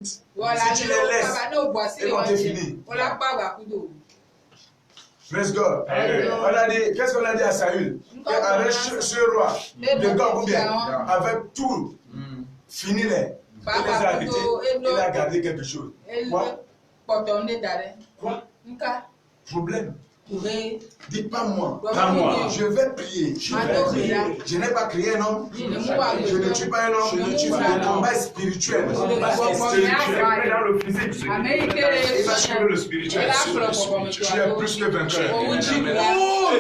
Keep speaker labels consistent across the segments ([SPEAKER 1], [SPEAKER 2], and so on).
[SPEAKER 1] Si tu les laisses, ils vont te finir. Praise God. Qu'est-ce qu'on a dit à Saül? Avec ce roi, de God ou bien, avec tout, fini-les. Il a gardé quelque chose. Quoi? Quoi? Problème. Dites pas moi. Je vais prier. Je n'ai pas crié un homme. Je ne tue pas un homme. Le combat est spirituel.
[SPEAKER 2] Dans le physique.
[SPEAKER 1] Il va sur le spirituel. Tu es plus que vainqueur. Oh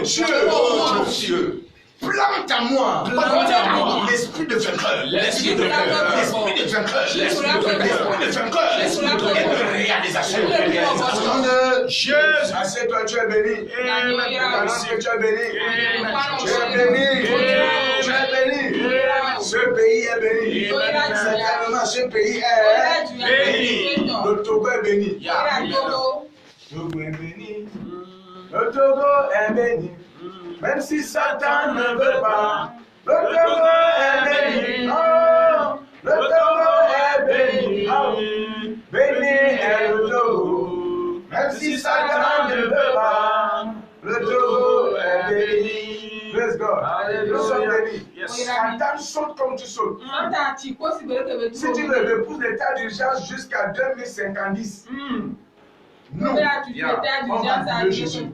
[SPEAKER 1] Dieu. Oh Dieu. Plante à moi l'esprit de vainqueur, l'esprit de vainqueur, l'esprit de vainqueur, l'esprit de vainqueur, l'esprit de réalisation. Au nom de Jésus, assieds-toi, tu es béni. Tu es béni. Tu es béni. Tu es béni. Ce pays est béni. Certainement, ce pays est béni. Le Togo est béni. Le Togo est béni. Le Togo est béni. Même si Satan ne veut pas, le Togo est béni. Oh, le Togo est béni. Oh, béni est le Togo. Même si Satan ne veut pas, le Togo est béni. Praise God. Nous sommes bénis. Satan saute comme tu sautes. Si tu veux, repousse l'état d'urgence jusqu'à 2050. Non. Jésus.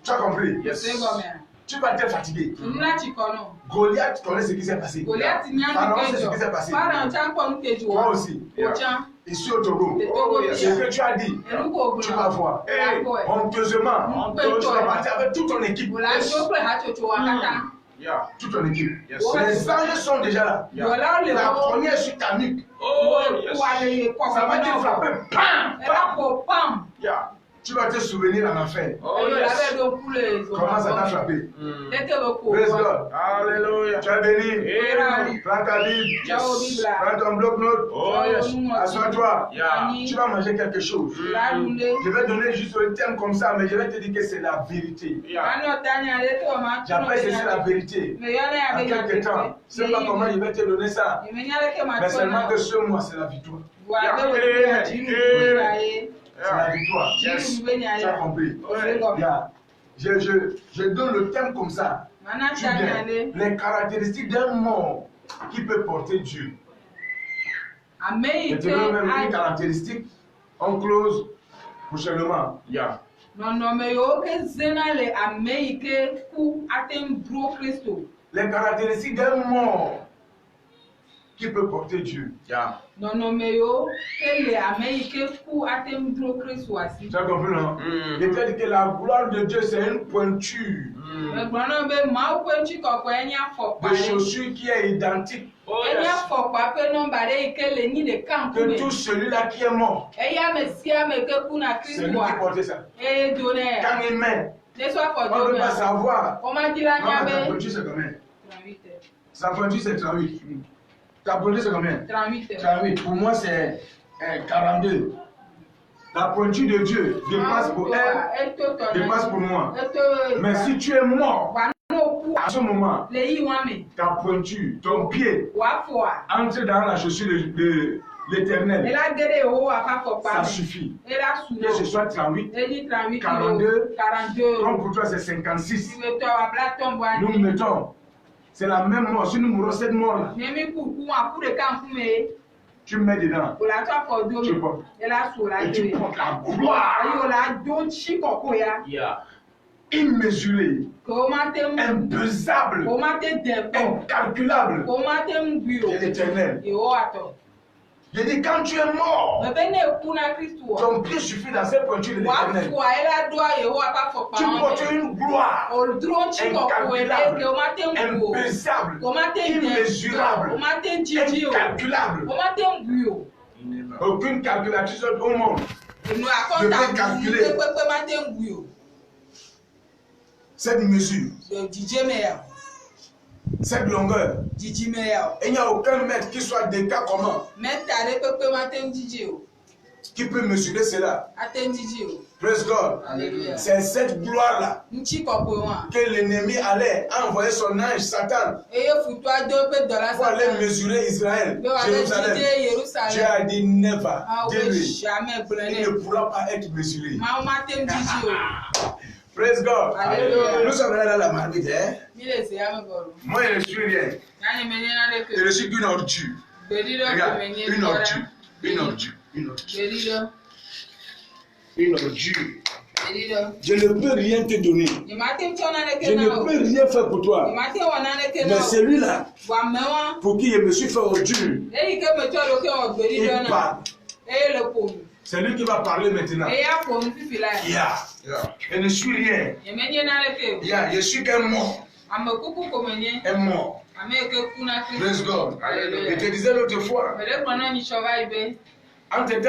[SPEAKER 1] Tu as compris?
[SPEAKER 2] Yes.
[SPEAKER 1] Tu vas être fatigué. Goliath connaît ce qui s'est passé. Pharaon sait ce qui s'est passé. Toi aussi. Ici au Togo. Ce que tu as dit, tu vas voir. Honteusement, tu vas partir avec toute ton équipe. Toute ton équipe. Les anges sont déjà là. La première sur ta nuque. Ça va te frapper. Pam! Tu vas te souvenir en enfer. Comment ça t'a frappé? Praise God. Alléluia. Tu es béni. Prends ta Bible. Prends ton bloc-notes. Assois-toi. Tu vas manger quelque chose. Je vais donner juste un thème comme ça, mais je vais te dire que c'est la vérité. J'appelle ceci la vérité. En quelque temps, je ne sais pas comment je vais te donner ça. Mais seulement que ce mois, c'est la victoire. C'est la victoire. Yes. Tu as compris? Je donne le thème comme ça. Tu viens. Les caractéristiques d'un mort qui peut porter Dieu. Je te donne même une caractéristique. On close prochainement. Les caractéristiques d'un mort qui peut porter Dieu. Tu as compris, non? Je t'ai dit que la gloire de Dieu, c'est une pointure de chaussure qui est identique. Que tout celui-là qui est mort, c'est lui qui portait ça. Quand il met, on ne peut pas savoir. Ta pointure, c'est combien? Sa pointure, c'est 38. Ta pointure, c'est combien? 38. Pour moi, c'est 42. La pointure de Dieu dépasse pour elle, dépasse pour moi. Mais si tu es mort, à ce moment, ta pointure, ton pied, entre dans la chaussure de l'Éternel. Ça suffit. Que ce soit 38, 42, comme pour toi c'est 56. Nous mettons. C'est la même mort. Si nous mourons cette mort-là, tu mets dedans. Tu portes. Et tu portes la gloire. Immesurée. Impesable. Incalculable. C'est l'Éternel. Je dis, quand tu es mort, ton pied suffit dans cette pointure de l'Éternel. Tu portes une gloire incalculable, impensable, immesurable, incalculable. Aucune calculatrice au monde ne peut calculer cette mesure, cette longueur. Et il n'y a aucun mètre qui soit d'écart comment. Qui peut mesurer cela? Praise God.
[SPEAKER 3] Alléluia.
[SPEAKER 1] C'est cette gloire-là que l'ennemi allait envoyer son ange Satan pour aller mesurer Israël, Jérusalem. Dieu a dit never. Dis-lui, il ne pourra pas être mesuré. Praise God.
[SPEAKER 3] Alléluia.
[SPEAKER 1] Nous sommes là dans la marmite. Hein? Moi, je ne suis rien. Je ne suis qu'une ordure. Regarde, une ordure. Une ordure. Une ordure. Une ordure. Je ne peux rien te donner. Je ne peux rien faire pour toi. Mais celui-là, pour qui je me suis fait ordure, il parle. C'est lui qui va parler maintenant. Je ne suis rien. Je suis qu'un mort. Un mort. Praise God. Je te disais l'autre fois. En temps,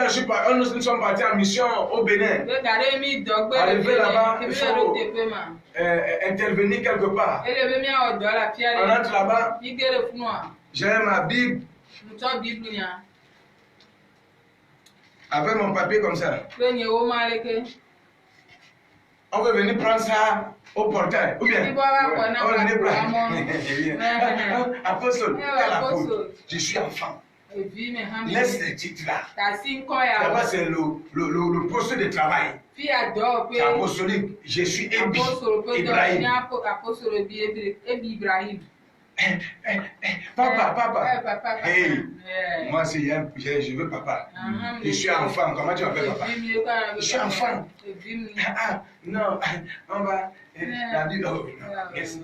[SPEAKER 1] nous sommes partis en mission au Bénin. Arrivé là-bas, il faut intervenir quelque part. On entre là-bas. J'ai ma Bible. Avec mon papier comme ça. On veut venir prendre ça au portail. Ou bien, on veut venir prendre. Apôtre, quel apôtre? Je suis enfant. Laisse les titres là. Là-bas, c'est le poste de travail. C'est apostolique. Je suis Ibrahim. Papa. Hey, moi, je veux papa. Je suis enfant. Comment tu m'appelles papa? Je suis enfant. Non, on va. La Bible. Oh, non, merci.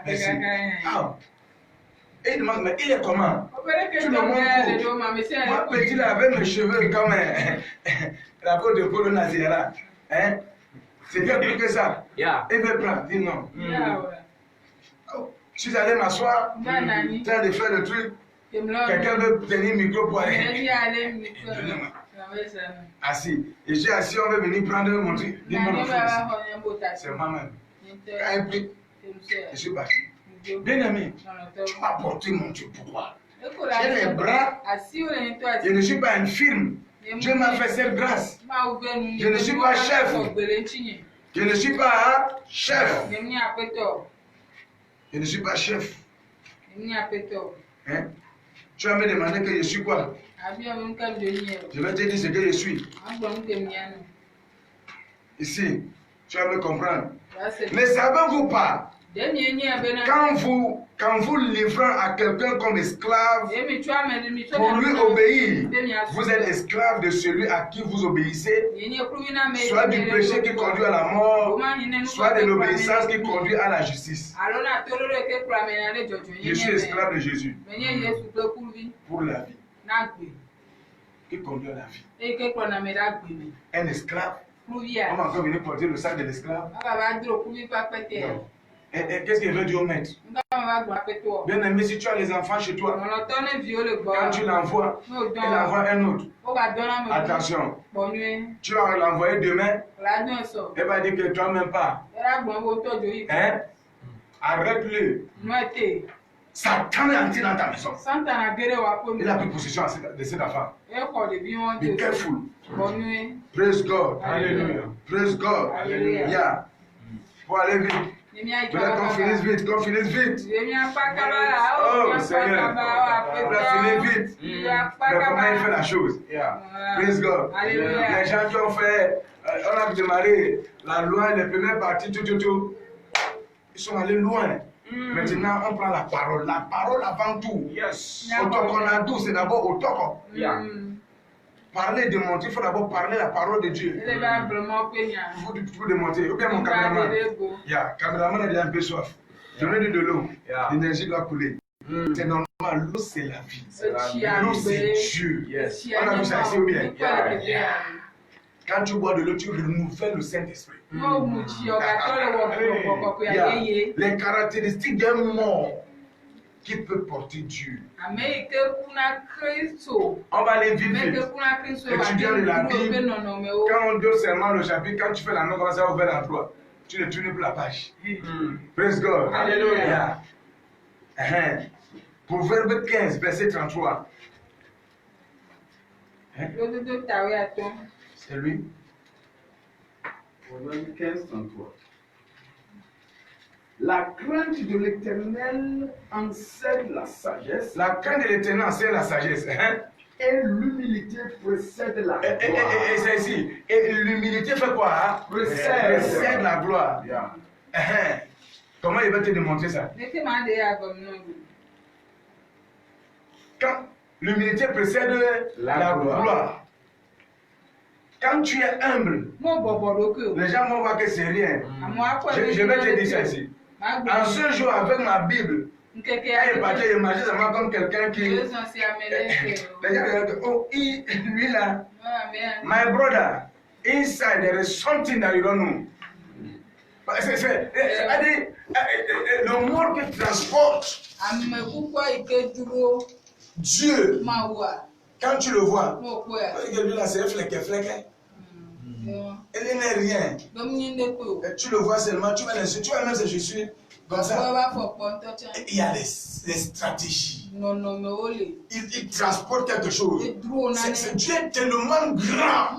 [SPEAKER 1] Merci. Et il demande, mais il est comment? Tu le montres. Moi, petit, là, avec mes cheveux comme la peau de Paul Nazira. Hein? C'est bien plus que ça. Il veut prendre. Dis non. Je suis allé m'asseoir, en train de faire le truc. Quelqu'un veut tenir le micro pour aller. Assis. Et j'ai assis, on veut venir prendre mon truc. Dis-moi, c'est moi-même. Je suis parti. Bien aimé, tu m'as porté mon Dieu. Pourquoi? J'ai les bras. Je ne suis pas infirme. Dieu m'a fait cette grâce. Je ne suis pas chef. Je ne suis pas chef. Je ne suis pas chef. Hein? Tu vas me demander que je suis quoi? Je vais te dire ce que je suis. Ici, tu vas me comprendre. Mais savez-vous pas? Quand vous livrez à quelqu'un comme esclave, pour lui obéir, vous êtes esclave de celui à qui vous obéissez, soit du péché qui conduit à la mort, soit de l'obéissance qui conduit à la justice. Je suis esclave de Jésus pour la vie, qui conduit à la vie. Un esclave, on va encore venir porter le sac de l'esclave. Et qu'est-ce qu'il veut dire au maître? Bien aimé, si tu as les enfants chez toi, quand tu l'envoies, il envoie un autre. Attention, tu vas l'envoyer demain, elle va dire que toi-même pas. Hein? Arrête-le. Satan est entré dans ta maison. Il a pris possession de cette affaire. Be careful. Praise God. Hallelujah. Praise God. Hallelujah. Yeah. Pour aller vite. Qu'on finisse vite. Oh Seigneur, on va finir vite. Mais comment il fait la chose? Yeah. Praise God. Les gens qui ont fait, on a démarré la loi, les premières parties, tout. Ils sont allés loin. Maintenant, on prend la parole. La parole avant tout. Yes. Otokonadu, c'est d'abord Otoko. Yeah. Parler, démonter, il faut d'abord parler la parole de Dieu. Il faut démonter. Ou bien mon caméraman. Caméraman a déjà un peu soif. Donnez-lui de l'eau. L'énergie doit couler. C'est normal. L'eau, c'est la vie. L'eau, c'est Dieu. Yes. On a vu ça ici ou bien? Quand tu bois de l'eau, tu renouvelles le Saint-Esprit. Les caractéristiques d'un mort qui peut porter Dieu. On va aller vivre. Étudiant de la Bible. Quand on donne seulement le chapitre, quand tu fais la main comme ça, ouvert l'endroit, tu ne tournes plus la page. Praise God. Alléluia. Proverbe 15, verset 33. C'est lui.
[SPEAKER 2] Proverbe 15, 33. La crainte de l'Éternel enseigne la sagesse.
[SPEAKER 1] La crainte de l'Éternel enseigne la sagesse.
[SPEAKER 2] Et l'humilité précède la gloire.
[SPEAKER 1] Et c'est ici. Et l'humilité fait quoi? Précède la gloire.
[SPEAKER 2] Yeah.
[SPEAKER 1] Comment il va te démontrer ça? Quand l'humilité précède la gloire. Quand tu es humble, les gens vont voir que c'est rien. Je vais te dire ça ici. En ce jour, avec ma Bible, quand il partait, il marchait seulement comme quelqu'un qui. Les gens disent, oh, lui là, my brother, inside there is something that you don't know. Le mot qui transporte Dieu, quand tu le vois, lui là, c'est fleck. Il n'est rien. Et tu le vois seulement, tu vas même si je suis comme ça. Il y a des stratégies. Il transporte quelque chose. Dieu est tellement grand.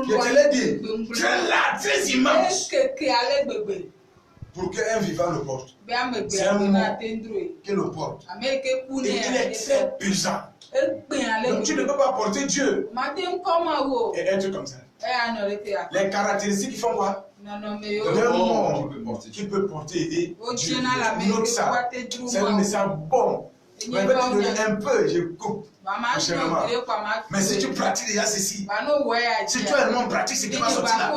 [SPEAKER 1] Je te l'ai dit. Tu es là, très immense. Pour qu'un vivant le porte. C'est un mort qui le porte. Et il est très puissant. Donc tu ne peux pas porter Dieu et être comme ça. Les caractéristiques qui font quoi? Un mort qui peut porter Dieu. Note ça. C'est un message bon. Mais je vais te donner un peu, je coupe. Mais si tu pratiques déjà ceci, si tu as un nom pratique, c'est qui va sortir là.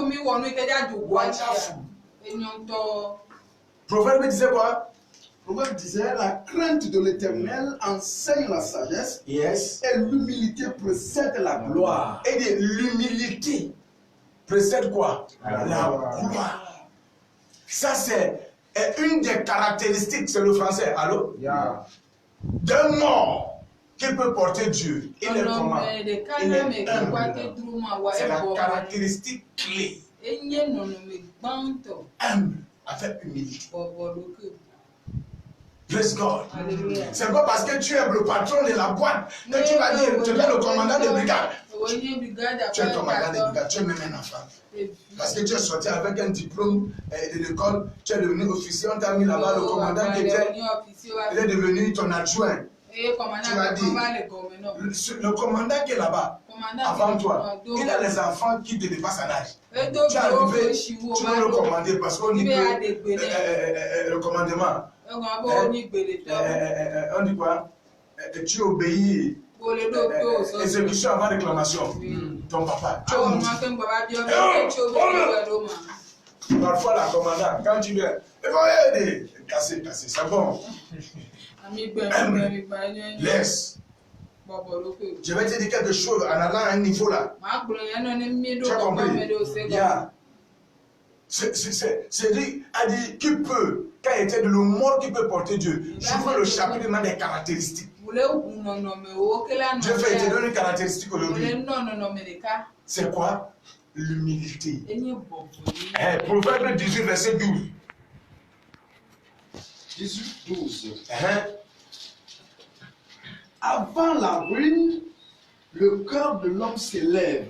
[SPEAKER 1] Proverbe disait quoi?
[SPEAKER 2] Proverbe disait, la crainte de l'Éternel enseigne la sagesse.
[SPEAKER 1] Yes.
[SPEAKER 2] Et l'humilité précède la gloire.
[SPEAKER 1] Et l'humilité précède quoi? La gloire. Ça, c'est une des caractéristiques, c'est le français. Allô?
[SPEAKER 2] Yeah.
[SPEAKER 1] D'un mort qui peut porter Dieu. Il est comment? Il est humble. C'est la caractéristique clé. Humble, avec humilité. Praise God. C'est pas parce que tu es le patron de la boîte que tu vas dire, tu es le commandant de brigade. Tu es le commandant de brigade, tu es même un enfant. Parce que tu es sorti avec un diplôme de l'école, tu es devenu officier, on t'a mis là-bas, le commandant qui était, il est devenu ton adjoint. Tu vas dire, le commandant qui est là-bas, avant toi, il a les enfants qui te dépassent en âge. Tu es arrivé, tu veux le commander parce qu'on dit que le commandement. On dit quoi? Tu obéis. Exécution avant réclamation. Ton papa. Parfois, la commandante, quand tu viens, il va aider. Casser, c'est bon. Laisse. Je vais te dire quelque chose en allant à un niveau là. Tu as compris? Yeah. C'est dit, a dit, qui peut, quand il était de le mort qui peut porter Dieu. Je veux le chapitre dans des caractéristiques. Dieu fait te donner une caractéristique aujourd'hui. C'est quoi? L'humilité. Proverbe 18, verset 12.
[SPEAKER 2] 18, 12. Avant la ruine, le cœur de l'homme s'élève.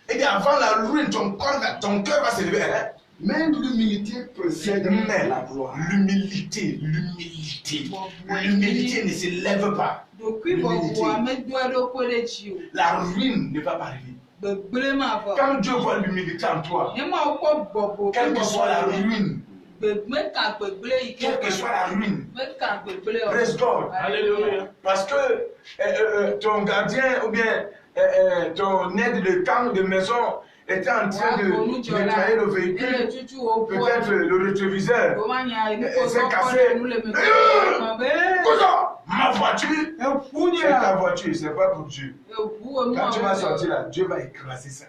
[SPEAKER 1] Et bien avant la ruine, ton cœur va s'élever.
[SPEAKER 2] Mais l'humilité précède la gloire.
[SPEAKER 1] L'humilité ne s'élève pas. La ruine ne va pas arriver. Quand Dieu voit l'humilité en toi, quelle que soit la ruine, quelle que soit la ruine, praise God. Alléluia. Parce que ton gardien ou bien ton aide de camp de maison était en train de nettoyer le véhicule, peut-être le rétroviseur, s'est cassé. Ma voiture, c'est ta voiture, c'est pas pour Dieu. Quand tu vas sortir là, Dieu va écraser ça.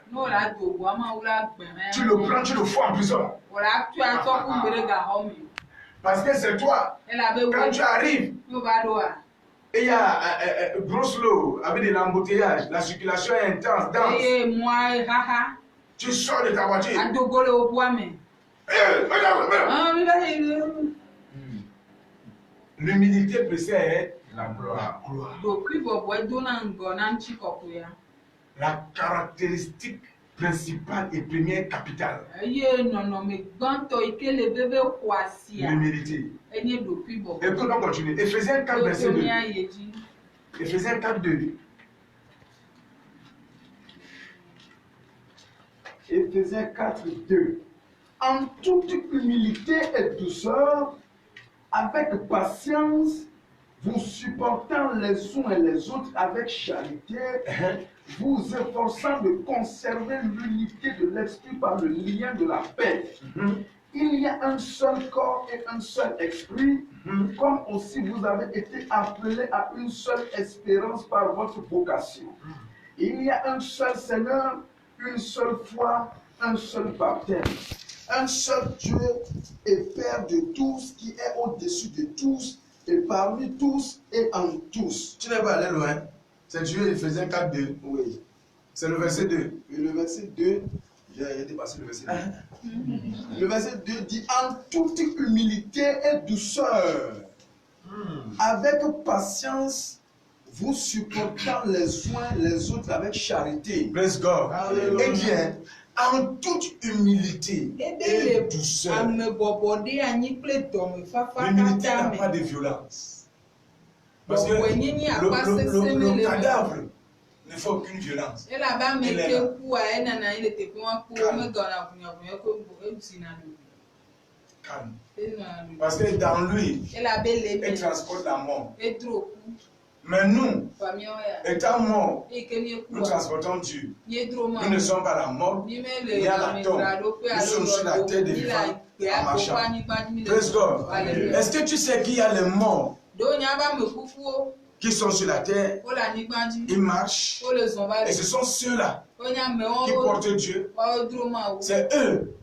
[SPEAKER 1] Tu le prends, tu le fous en prison. Parce que c'est toi. Quand tu arrives, il y a grosse lot avec de l'embouteillage, la circulation est intense, dense. Tu sors de ta voiture. L'humilité précède la gloire. la caractéristique principale et première capitale. L'humilité. Et puis on continue. Éphésiens 4, verset 2. Éphésiens 4, 2.
[SPEAKER 2] Éphésiens 4, 2. En toute humilité et douceur, avec patience, vous supportant les uns et les autres avec charité, vous efforçant de conserver l'unité de l'esprit par le lien de la paix. Il y a un seul corps et un seul esprit, comme aussi vous avez été appelés à une seule espérance par votre vocation. Il y a un seul Seigneur, une seule foi, un seul baptême. Un seul Dieu et Père de tous, qui est au-dessus de tous, et parmi tous et en tous.
[SPEAKER 1] Tu n'es pas allé loin. C'est Dieu, Éphésiens 4, 2.
[SPEAKER 2] Oui.
[SPEAKER 1] C'est le verset 2.
[SPEAKER 2] Et le verset 2, j'ai dépassé le verset 2. Le verset 2 dit, en toute humilité et douceur, avec patience, vous supportant les uns les autres avec charité.
[SPEAKER 1] Praise God.
[SPEAKER 2] Alléluia.
[SPEAKER 1] Et bien, en toute humilité et douceur. L'humilité n'a pas de violence. Parce que le cadavre ne fait aucune violence. Il est là. Calme. Parce que dans lui, il transporte la mort. Mais nous, étant morts, nous transportons Dieu. Nous ne sommes pas la mort, ni à la tombe. Nous sommes sur la terre des vivants en marchant. Praise God. Est-ce que tu sais qu'il y a les morts qui sont sur la terre, ils marchent, et ce sont ceux-là qui portent Dieu. C'est eux,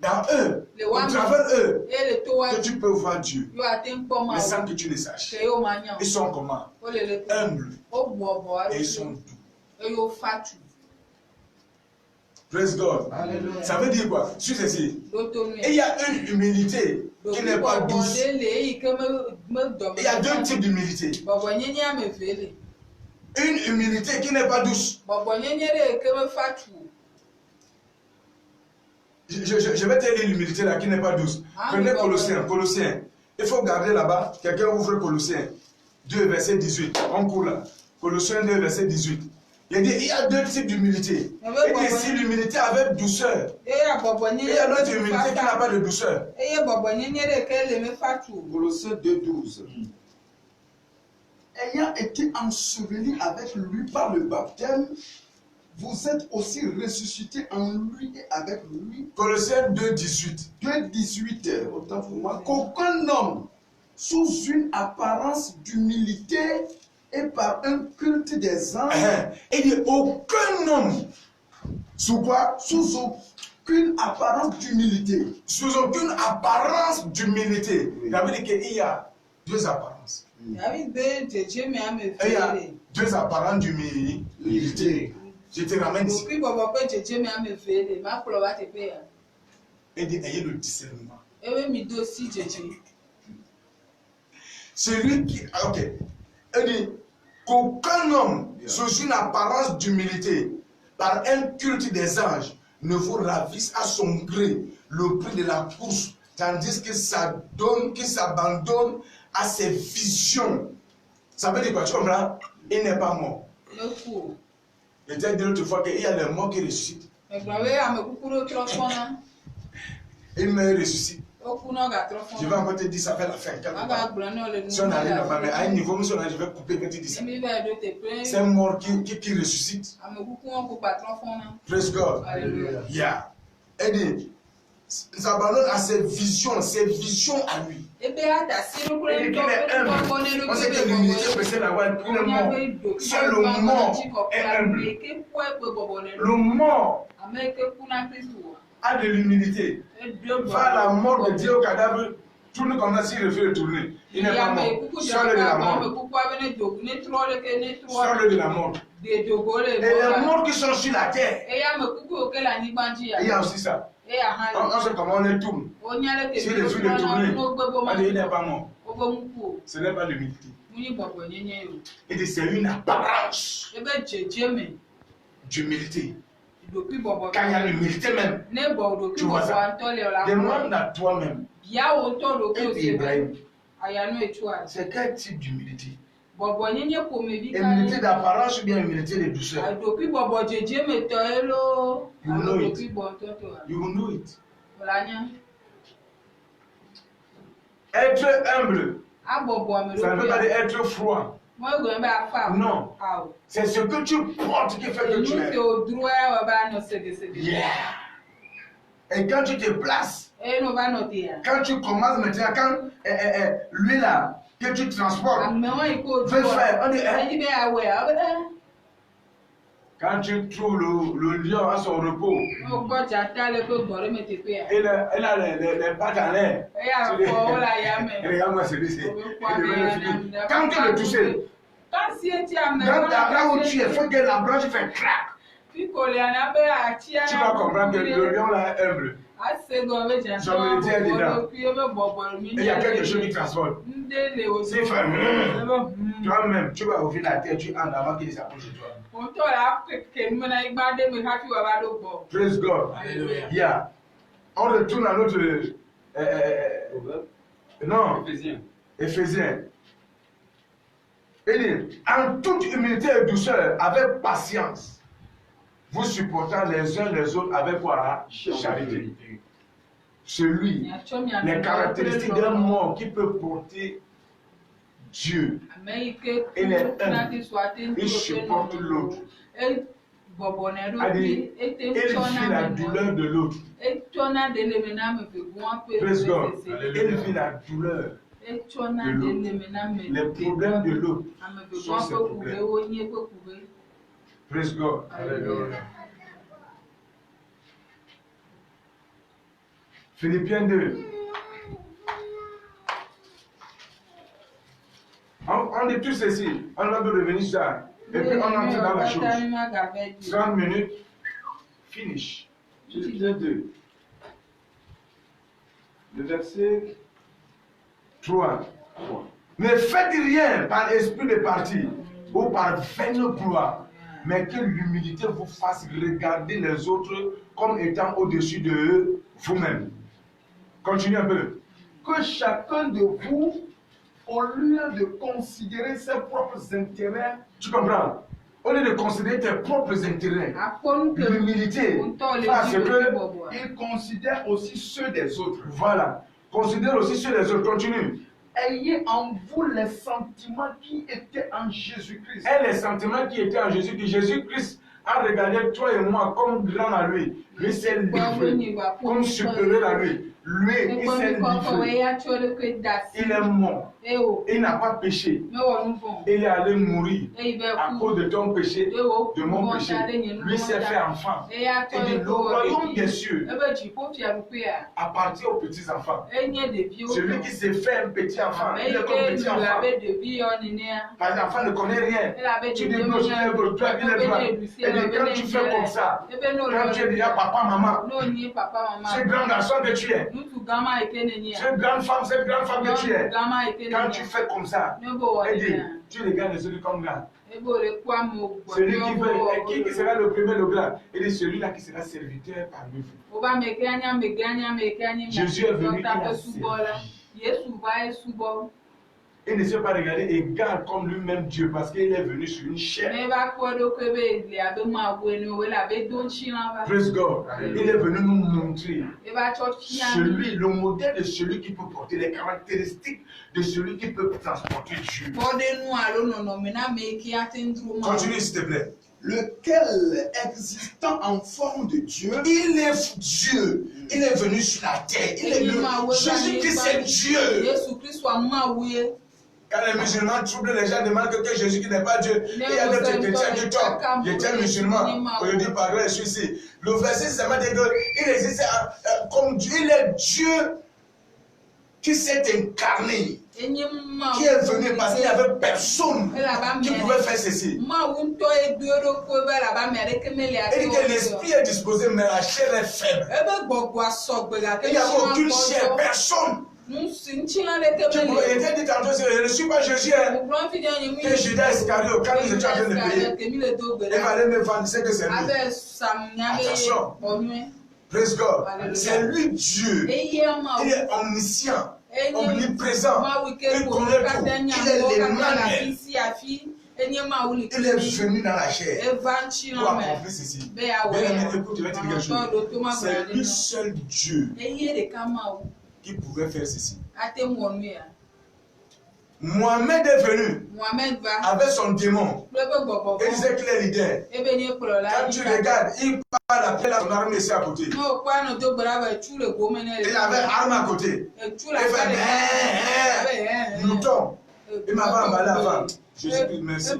[SPEAKER 1] dans eux, au travers eux, que tu peux voir Dieu, mais sans que tu le saches. Ils sont comment? Humbles, et ils sont doux. Praise God. Ça veut dire quoi? Sur ceci, il y a une humilité qui n'est pas douce. Il y a deux types d'humilité. Une humilité qui n'est pas douce. Je vais te dire l'humilité là qui n'est pas douce. Prenez Colossiens. Il faut garder là-bas. Quelqu'un ouvre Colossiens 2, verset 18. On court là. Colossiens 2, verset 18. Il dit, il y a deux types d'humilité. Il dit ici l'humilité avec douceur. Il y a l'autre humilité qui n'a pas de douceur.
[SPEAKER 2] Colossiens 2, 12. Ayant été ensevelis avec lui par le baptême, vous êtes aussi ressuscités en lui et avec lui.
[SPEAKER 1] Colossiens 2, 18.
[SPEAKER 2] 2, 18. Autant pour moi. Qu'aucun homme, sous une apparence d'humilité, et par un culte des anges.
[SPEAKER 1] Il dit aucun homme. Sous quoi?
[SPEAKER 2] Sous aucune apparence d'humilité.
[SPEAKER 1] Sous aucune apparence d'humilité. Ça veut dire qu'il y a deux apparences. Il y a deux apparences d'humilité. Je te ramène ici. Il dit ayez le discernement. Celui qui. Ok. Il dit qu'aucun homme, sous une apparence d'humilité, par un culte des anges, ne vous ravisse à son gré le prix de la course, tandis que ça donne, qu'il s'abandonne à ses visions. Ça veut dire quoi? Tu comprends? Il n'est pas mort. Je t'ai dit l'autre fois qu'il y a les morts qui ressuscitent. Il meurt et ressuscite. Je vais encore te dire ça fait la fin. Si on arrive là-bas, mais à un niveau, je vais couper quand tu dis ça. C'est un mort qui ressuscite. Praise God. Yeah. Et dit, il s'abandonne à ses visions à lui. Il dit qu'il est humble. On sait que l'humilité précède d'avoir tout le mort. Seul le mort est humble. Le mort a de l'humilité. Va à la mort de Dieu au cadavre, tourne comme ça s'il refait de tourner. Il n'est pas mort. Sors-le de la mort. Sors-le de la mort. Et les morts qui sont sur la terre, il y a aussi ça. On sait comment on les tourne. Si les feux de tourner, il n'est pas mort. Ce n'est pas l'humilité. Il dit c'est une apparence d'humilité. Quand il y a l'humilité même, tu vois ça. Demande à toi-même. Et puis Ibrahim, c'est quel type d'humilité? Humilité d'apparence ou bien humilité de douceur? You know it. You will know it. Être humble, ça ne veut pas dire être froid. Non. C'est ce que tu portes qui fait que tu es. Yeah. Et quand tu te places, quand tu commences maintenant, quand lui là, que tu transportes, veut faire, on dit, quand tu trouves le lion à son repos, il a les pattes en l'air. Regarde-moi celui-ci. Quand tu le touches, là où tu es, il faut que la branche fasse crack. Tu vas comprendre que le lion là est humble. Son humilité est dedans. Et il y a quelque chose qui transporte. S'il fait toi-même, tu vas ouvrir la tête, tu entres avant qu'il s'approche de toi. Praise God. Yeah. On retourne à notre non, Éphésiens. Il dit, en toute humilité et douceur, avec patience, vous supportant les uns les autres avec quoi? Charité. Celui, les caractéristiques d'un mort qui peut porter Dieu. Il est un. Il supporte l'autre. Il vit la douleur de l'autre. Praise God. Il vit la douleur de l'autre. Les problèmes de l'autre sont ses problèmes. Praise God. Alléluia. Philippiens 2. On dit tout ceci. On va revenir sur ça. Et puis on entre dans la chose. 30 minutes. Finish. Philippiens 2. Le verset 3. Ne faites rien par esprit de parti ou par vaine gloire, mais que l'humilité vous fasse regarder les autres comme étant au-dessus de vous-même. Continue un peu.
[SPEAKER 2] Que chacun de vous, au lieu de considérer ses propres intérêts,
[SPEAKER 1] tu comprends? Au lieu de considérer tes propres intérêts, l'humilité, parce que
[SPEAKER 2] il considère aussi ceux des autres.
[SPEAKER 1] Voilà. Considère aussi ceux des autres. Continue.
[SPEAKER 2] Ayez en vous les sentiments qui étaient en Jésus-Christ.
[SPEAKER 1] Et les sentiments qui étaient en Jésus-Christ. Jésus-Christ a regardé toi et moi comme grand à lui. Lui s'est livré comme supérieur à lui. Lui, il s'est livré. Il est mort. Il n'a pas péché. Il est allé mourir à cause de ton péché, de mon péché. Lui s'est fait enfant. Il dit, le royaume des cieux appartient aux petits enfants. Celui qui s'est fait un petit enfant, il est comme petit enfant. Parce que l'enfant ne connaît rien. Tu dis, non, il est droit, il est droit. Et puis quand tu fais comme ça, quand tu es déjà papa, maman, ce grand garçon que tu es, cette grande femme que tu es, quand tu fais comme ça, et dis, tu regardes les autres comme grand. Celui qui sera le premier, le grand, et dit celui-là qui sera serviteur parmi vous. Jésus est venu, il a servi. Il ne s'est pas regardé égal comme lui-même Dieu parce qu'il est venu sur une chair. Praise God. Il est venu nous montrer celui, le modèle de celui qui peut porter les caractéristiques de celui qui peut transporter Dieu. Continue s'il te plaît.
[SPEAKER 2] Lequel, existant en forme de Dieu,
[SPEAKER 1] il est Dieu. Il est venu sur la terre. Il est venu. Jésus-Christ est Dieu. Quand les musulmans troublent, les gens demandent que Jésus qui n'est pas Dieu. Et il y a des chrétiens qui tombent. J'étais musulman. Aujourd'hui, par grâce, je suis ici. Le verset, c'est qu'il existe comme Dieu. Il est Dieu qui s'est incarné. Qui est venu parce qu'il n'y avait personne qui pouvait faire ceci. Et que l'esprit est disposé, mais la chair est faible. Il n'y avait aucune chair, personne. Tu était dit tantôt, je ne suis pas Jésus. Que Judas Iscariot, quand nous étions en train de payer, il fallait me vendre, c'est que c'est lui. Attention. Praise God. C'est lui Dieu. Il est omniscient, omniprésent. Il connaît tout. Il est l'Emmanuel. Il est venu dans la chair pour accomplir ceci. Bien aimé, écoute, je vais te dire quelque chose. C'est lui seul Dieu qui pouvait faire ceci. Mohamed est venu avec son démon. Il disait qu'il est leader. Quand tu regardes, il parle après son arme ici à côté. Il avait arme à côté. Il fait mouton. Il m'avait emballé avant. Jésus, merci.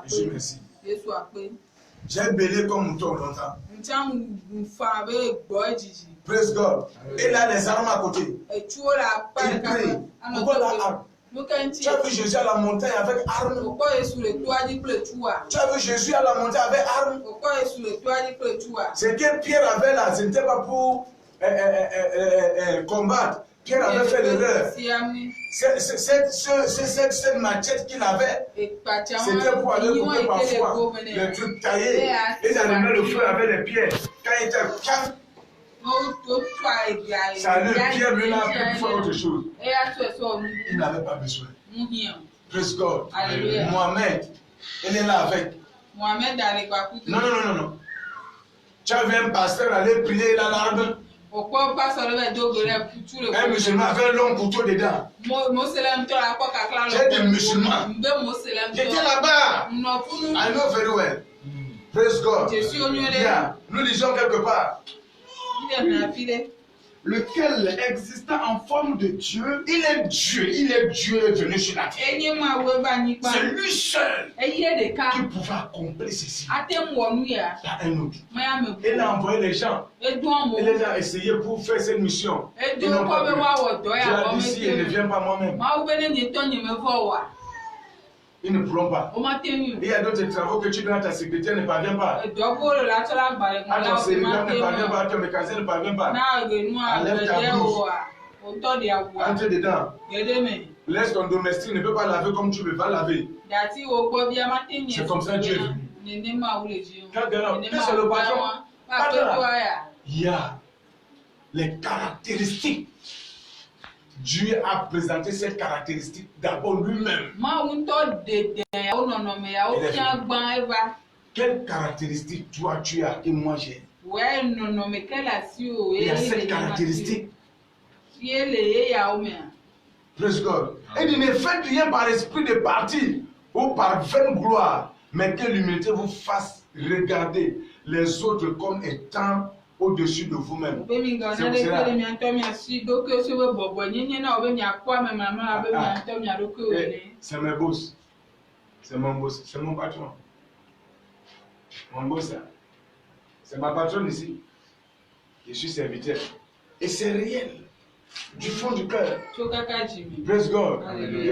[SPEAKER 1] Jésus, merci. J'ai bêlé comme mouton longtemps. Praise God. Il a les armes à côté. Il prie. Pourquoi la arme? Tu as vu Jésus à la montagne avec arme? Tu as vu Jésus à la montagne avec arme? Ce que Pierre avait là, ce n'était pas pour combattre. Pierre avait fait l'erreur. Cette machette qu'il avait, c'était pour aller couper parfois les trucs taillés. Ils allumaient le feu avec les pierres. Quand il était calme, ça allait, Pierre lui a pu faire autre chose. Il n'avait pas besoin. Praise God. Mohamed, il est là avec. Non. Tu as vu un pasteur aller prier, il a l'arme. Un musulman avait un long couteau dedans. J'ai des musulmans. J'étais là-bas. I know very well. Praise God. Yeah. Nous lisons quelque part.
[SPEAKER 2] Lequel exista en forme de Dieu.
[SPEAKER 1] Il est Dieu venu sur la terre. C'est lui seul qui pouvait accomplir ceci. Il y a un autre. Il a envoyé les gens. Il les a essayés pour faire cette mission. Ils n'ont pas pu. Dieu a dit si il ne vient pas moi-même. Ils ne pourront pas. Il y a d'autres travaux que tu donnes à ta secrétaire ne parvient pas. À ton secrétaire ne parvient pas, à ton mécanicien ne parvient pas. Enlève ta blouse. Entre dedans. Laisse ton domestique ne peut pas laver comme tu veux, va laver. C'est comme ça Dieu est venu. Quand c'est le patron, il y a les caractéristiques. Dieu a présenté cette caractéristique d'abord lui-même. Quelle caractéristique toi tu as et moi j'ai? Il y a cette caractéristique. Praise God. Il dit ne faites rien par esprit de parti ou par vaine gloire, mais que l'humilité vous fasse regarder les autres comme étant au-dessus de vous-même. C'est mes boss. C'est mon boss. C'est mon patron. Mon boss, c'est ma patronne ici. Je suis serviteur. Et c'est réel. Du fond du cœur. Praise God.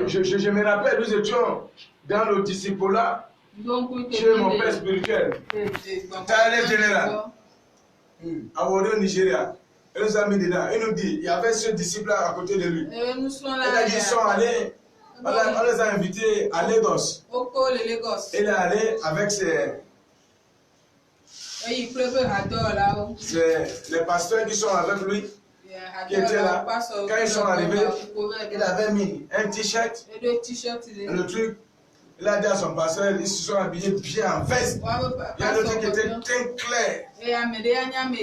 [SPEAKER 1] Je me rappelle, nous étions dans le disciple-là. Tu es mon père spirituel. Taïlé général. À Wado, Nigeria. Il nous a mis dedans. Il nous dit, il y avait ce disciple-là à côté de lui. Il a dit, ils sont allés. On les a invités à Lagos. Il est allé avec ses. C'est les pasteurs qui sont avec lui, qui étaient là. Quand ils sont arrivés, il avait mis un t-shirt et le truc. Il a dit à son pasteur, ils se sont habillés bien en veste. Il y a le truc qui était très clair.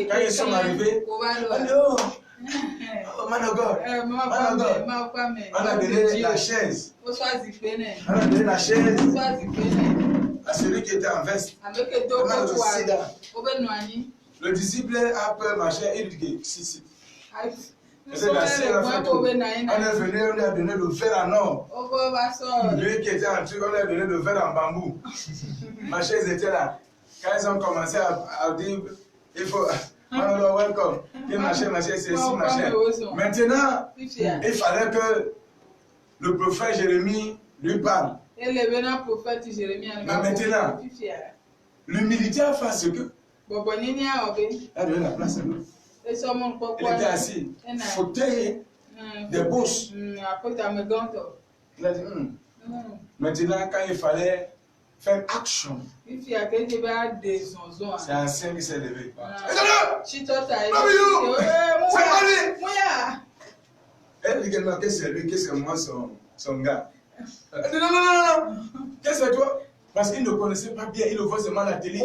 [SPEAKER 1] Quand ils sont arrivés, oh, man of God, on a donné la chaise. On a donné la chaise à celui qui était en veste. Le disciple a peur, machin, il dit que si. On est venu, on lui a donné le verre en or. Lui qui était en truc, on lui a donné le verre en bambou. Ma chaise était là. Quand ils ont commencé à dire, il faut, welcome, machin, c'est ici, machin. Maintenant, il fallait que le prophète Jérémie lui parle. Mais maintenant, l'humilité a fait ce que. Elle a donné la place à l'autre. Il était assis, fauteuil. des bourses.
[SPEAKER 3] Après, tu as mes gants.
[SPEAKER 1] Il a dit, maintenant, quand il fallait faire action, c'est un saint qui s'est levé. C'est elle dit également que c'est lui, que c'est moi son gars. Elle dit non. Qu'est-ce que c'est toi? Parce qu'il ne connaissait pas bien, il le voit seulement à la télé.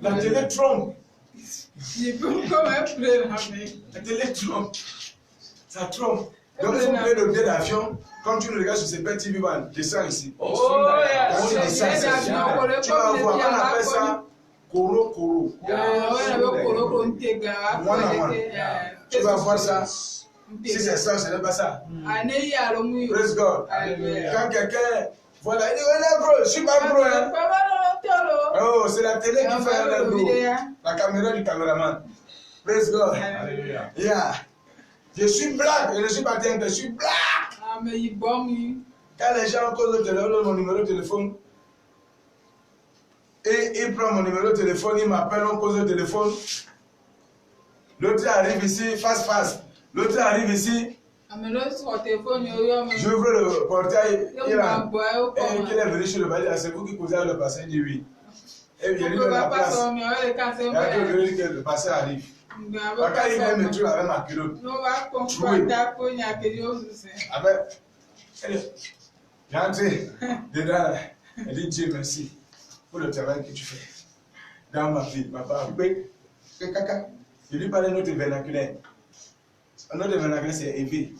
[SPEAKER 1] La télé trompe. La télé trompe. Ça trompe. Donc, si vous prenez le billet d'avion, quand tu le regardes sur ces petits vivants, descends ici. Quand tu descends ici, tu vas voir, on appelle ça Koro. Tu vas voir ça. Si c'est ça, ce n'est pas ça. Praise God. Quand quelqu'un, voilà, il dit, ouais, bro, je suis pas bro. Hein. Oh, c'est la télé qui fait le bro. La caméra du caméraman. Praise God. Yeah. Je suis black, je ne suis pas dingue, je suis black. Quand les gens causent mon numéro de téléphone, et il prend mon numéro de téléphone, il m'appelle, on cause le téléphone. L'autre arrive ici, face. L'autre arrive ici. J'ouvre le portail. Il est venu sur le balai. C'est vous qui causez le passé, il dit oui. Et bien, il est la place. Il a dit que le passé arrive. Quand il vient me tuer avec ma culotte. J'ai entré dedans. Elle dit Dieu merci pour le travail que tu fais dans ma vie. Papa, je lui parlais de notre vernaculaire. Notre vernaculaire, c'est élevé.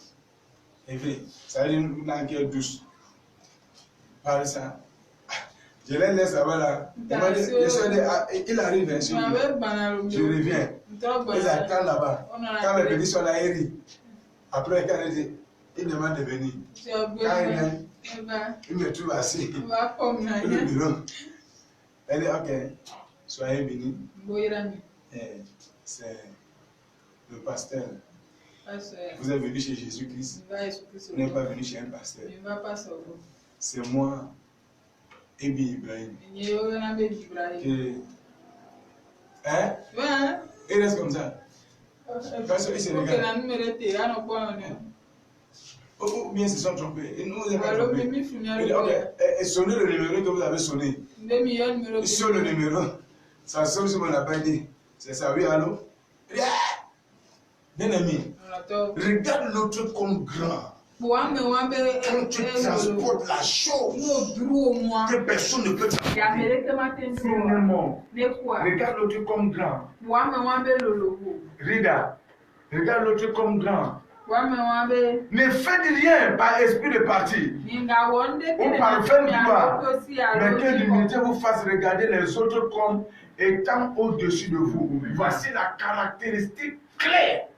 [SPEAKER 1] Ça veut dire une langue douce. Parle ça. Je les laisse là-bas là. Il arrive, hein, je reviens. Ils attendent là-bas. Quand mes petits sont là, ils rient. Après, quand il demande de venir. Quand il vient, il me trouve assis. Le bureau. Elle dit, ok, soyez bénis. C'est le pasteur. Vous êtes venu chez Jésus-Christ. Vous n'êtes pas venu chez un pasteur. C'est moi, Ebi Ibrahim. Hein? Il reste comme ça. Parce que c'est ou bien ils se sont trompés. Ils nous ont pas trompés. Et sonnez le numéro que vous avez sonné. Sur le numéro, ça sonne sur mon appareil. C'est ça, oui, allô? Bien aimé, regarde l'autre comme grand. Quand tu transportes la chose que personne ne peut transporter. Regarde l'autre comme grand. Regarde l'autre comme grand. Ne faites rien par esprit de parti ou par fin de gloire, mais que l'humilité vous fasse regarder les autres comme étant au-dessus de vous. Voici la caractéristique claire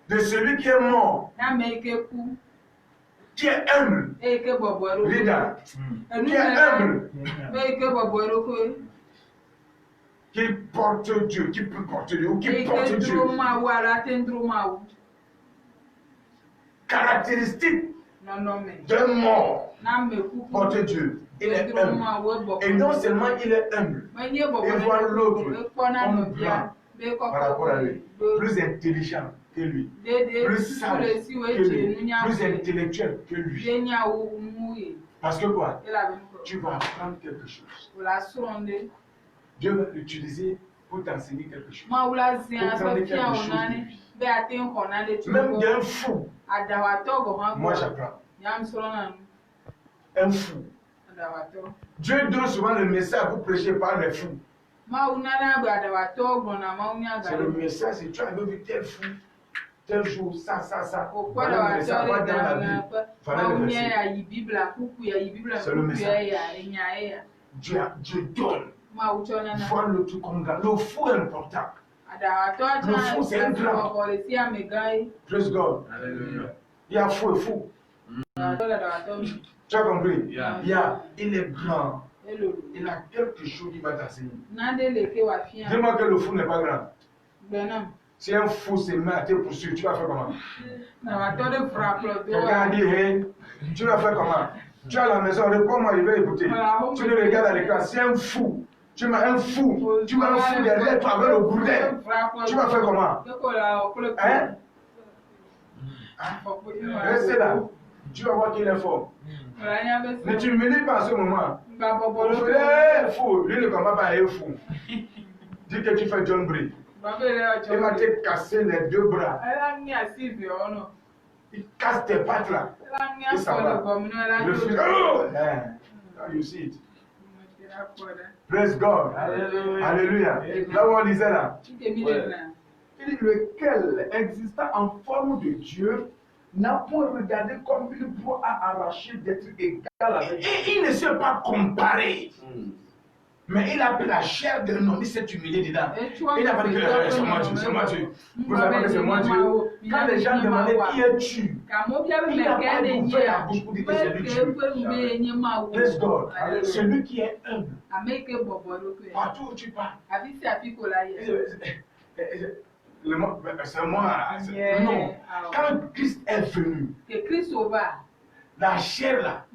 [SPEAKER 1] de celui qui est mort, qui est humble. Regarde, qui est humble. Qui porte Dieu, qui peut porter Dieu, ou qui porte Dieu. Caractéristique d'un mort, porte Dieu. Il est humble. Et non seulement il est humble, il voit l'autre comme grand par rapport à lui, plus intelligent que lui, plus sage que lui, plus intellectuel que lui. Parce que quoi? Tu vas apprendre quelque chose. Dieu va l'utiliser pour t'enseigner quelque chose. Pour prendre quelque chose de lui. Même d'un fou, moi j'apprends. Un fou. Dieu donne souvent le message pour prêcher par les fous. C'est le message, si tu as vu tel fou, tel jour, ça. Voilà le message, va dans la Bible. Voilà le verset. C'est le message. Dieu donne. Voir le truc comme grand. Le fou est important. Le fou c'est un grand. Praise God. Il y a fou et fou. Tu as compris? Il est grand. Il a quelque chose qui va t'enseigner. Dis-moi que le fou n'est pas grand. Si un fou se met à te poursuivre, tu vas faire comment? Quelqu'un dit, hey, tu vas faire comment? Tu es à la maison, réponds-moi, il va écouter. Tu le regardes à l'écran, c'est un fou.
[SPEAKER 2] Tu m'as un fou. Tu m'as un fou derrière toi avec le gourdin. Tu vas faire comment? Hein? Restez là. Tu vas voir qu'il est fort. Mais tu ne me dis pas à ce moment. On fait fou. Lui ne commence pas à être fou. Dis que tu fais John Bray. Il va te casser les deux bras. Il casse tes pattes là. Et ça va. Le fils. Oh! You see it. Praise God. Alléluia. Là où on lisait là. Il dit lequel existant en forme de Dieu n'a point regardé comme une proie à arracher d'être égal avec Dieu. Et il ne s'est pas comparé. Mais il a pris la chair d'un homme, il s'est humilié dedans. Il n'a pas dit que c'est moi Dieu, c'est moi Dieu. Vous savez que c'est moi Dieu. Quand les gens demandaient qui es-tu, il n'a pas ouvert la bouche pour dire que c'est lui Dieu. Praise God. Celui qui est humble. Partout où tu pars. C'est moi. Non. Quand Christ est venu, la chair là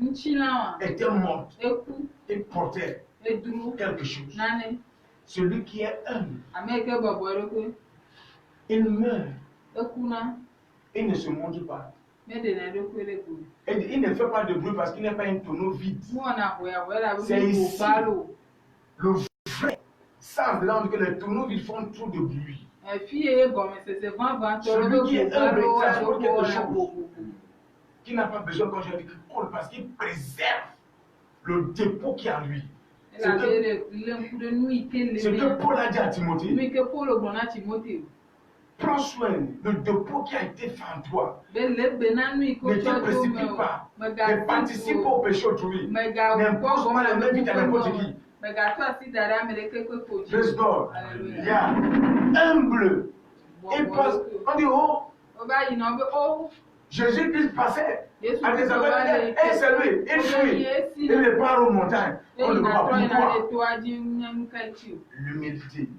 [SPEAKER 2] était morte et portait quelque chose. Celui qui est humble, il meurt. Il ne se montre pas. Et il ne fait pas de bruit parce qu'il n'est pas un tonneau vide. C'est ici le vrai sens de là que les tonneaux vides font trop de bruit. Celui qui est humble, il transporte quelque chose qui n'a pas besoin quand je dis qu'il colle parce qu'il préserve le dépôt qui est en lui. C'est que Paul a dit à Timothée, prends soin du dépôt qui a été fait en toi. Ne te précipite pas. Ne participe pas au péché autrui. N'impose pas la même vie à n'importe qui. Praise God. Yeah. Humble. Il passe. On dit oh. Jésus-Christ passait à des aveux. Et c'est lui. Il fuit. Il ne part aux montagnes. On ne voit pas pourquoi. L'humilité. Il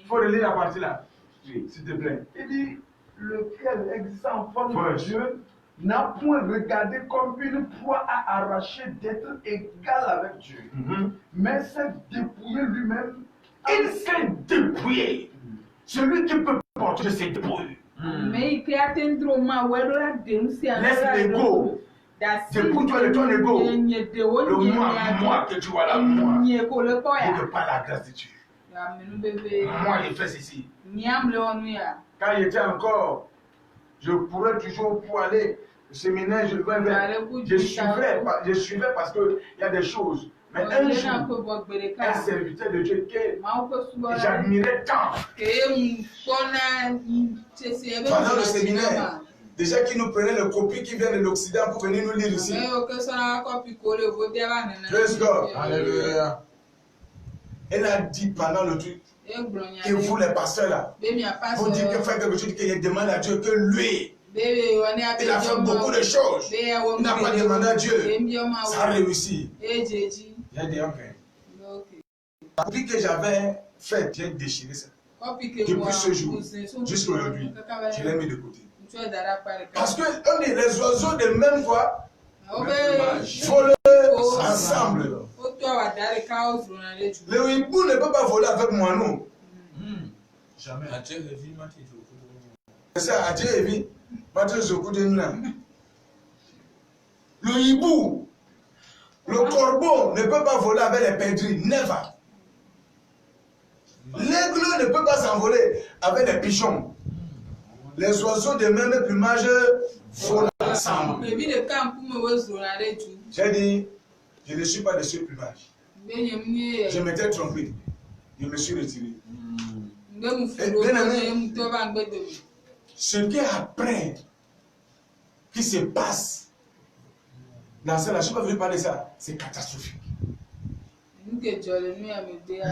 [SPEAKER 2] faut relire la partie là. S'il te plaît. Il dit lequel existe en forme de Dieu n'a point regardé comme une proie à arracher d'être égal avec Dieu, mais s'est dépouillé lui-même. Il s'est dépouillé. Celui qui peut porter ses dépouilles. Laisse l'ego. Dépouille-toi de ton ego. Le moi que tu vois là, moi. Il ne pas la grâce de Dieu. Moi, j'ai fait ceci. Quand j'étais encore, je pourrais toujours pour aller au séminaire, je suivais parce qu'il y a des choses. Mais un jour, un serviteur de Dieu que j'admirais tant. Pendant le séminaire, déjà qui nous prenait le copies qui viennent de l'Occident pour venir nous lire ici. Praise God. Alléluia. Elle a dit pendant le truc que vous les pasteurs là, vous dites que faire quelque chose, qu'il demande à Dieu que lui, il a fait beaucoup de choses. Il n'a pas demandé à Dieu. Ça a réussi. J'ai dit ok. La copie que j'avais faite, j'ai déchiré ça. Depuis ce jour jusqu'à aujourd'hui, je l'ai mis de côté. Parce que on dit les oiseaux de même voix volent ensemble. Le hibou ne peut pas voler avec moi, non. Jamais. C'est ça, Adieu Evi. Le hibou, le corbeau ne peut pas voler avec les perdrix. Never. L'aigle ne peut pas s'envoler avec les pigeons. Les oiseaux de même plumage volent ensemble. J'ai dit, je ne suis pas de ce plumage. Je m'étais trompé. Je me suis retiré. Ce qui est après, qui se passe dans cela, je ne suis pas venu parler de ça, c'est catastrophique.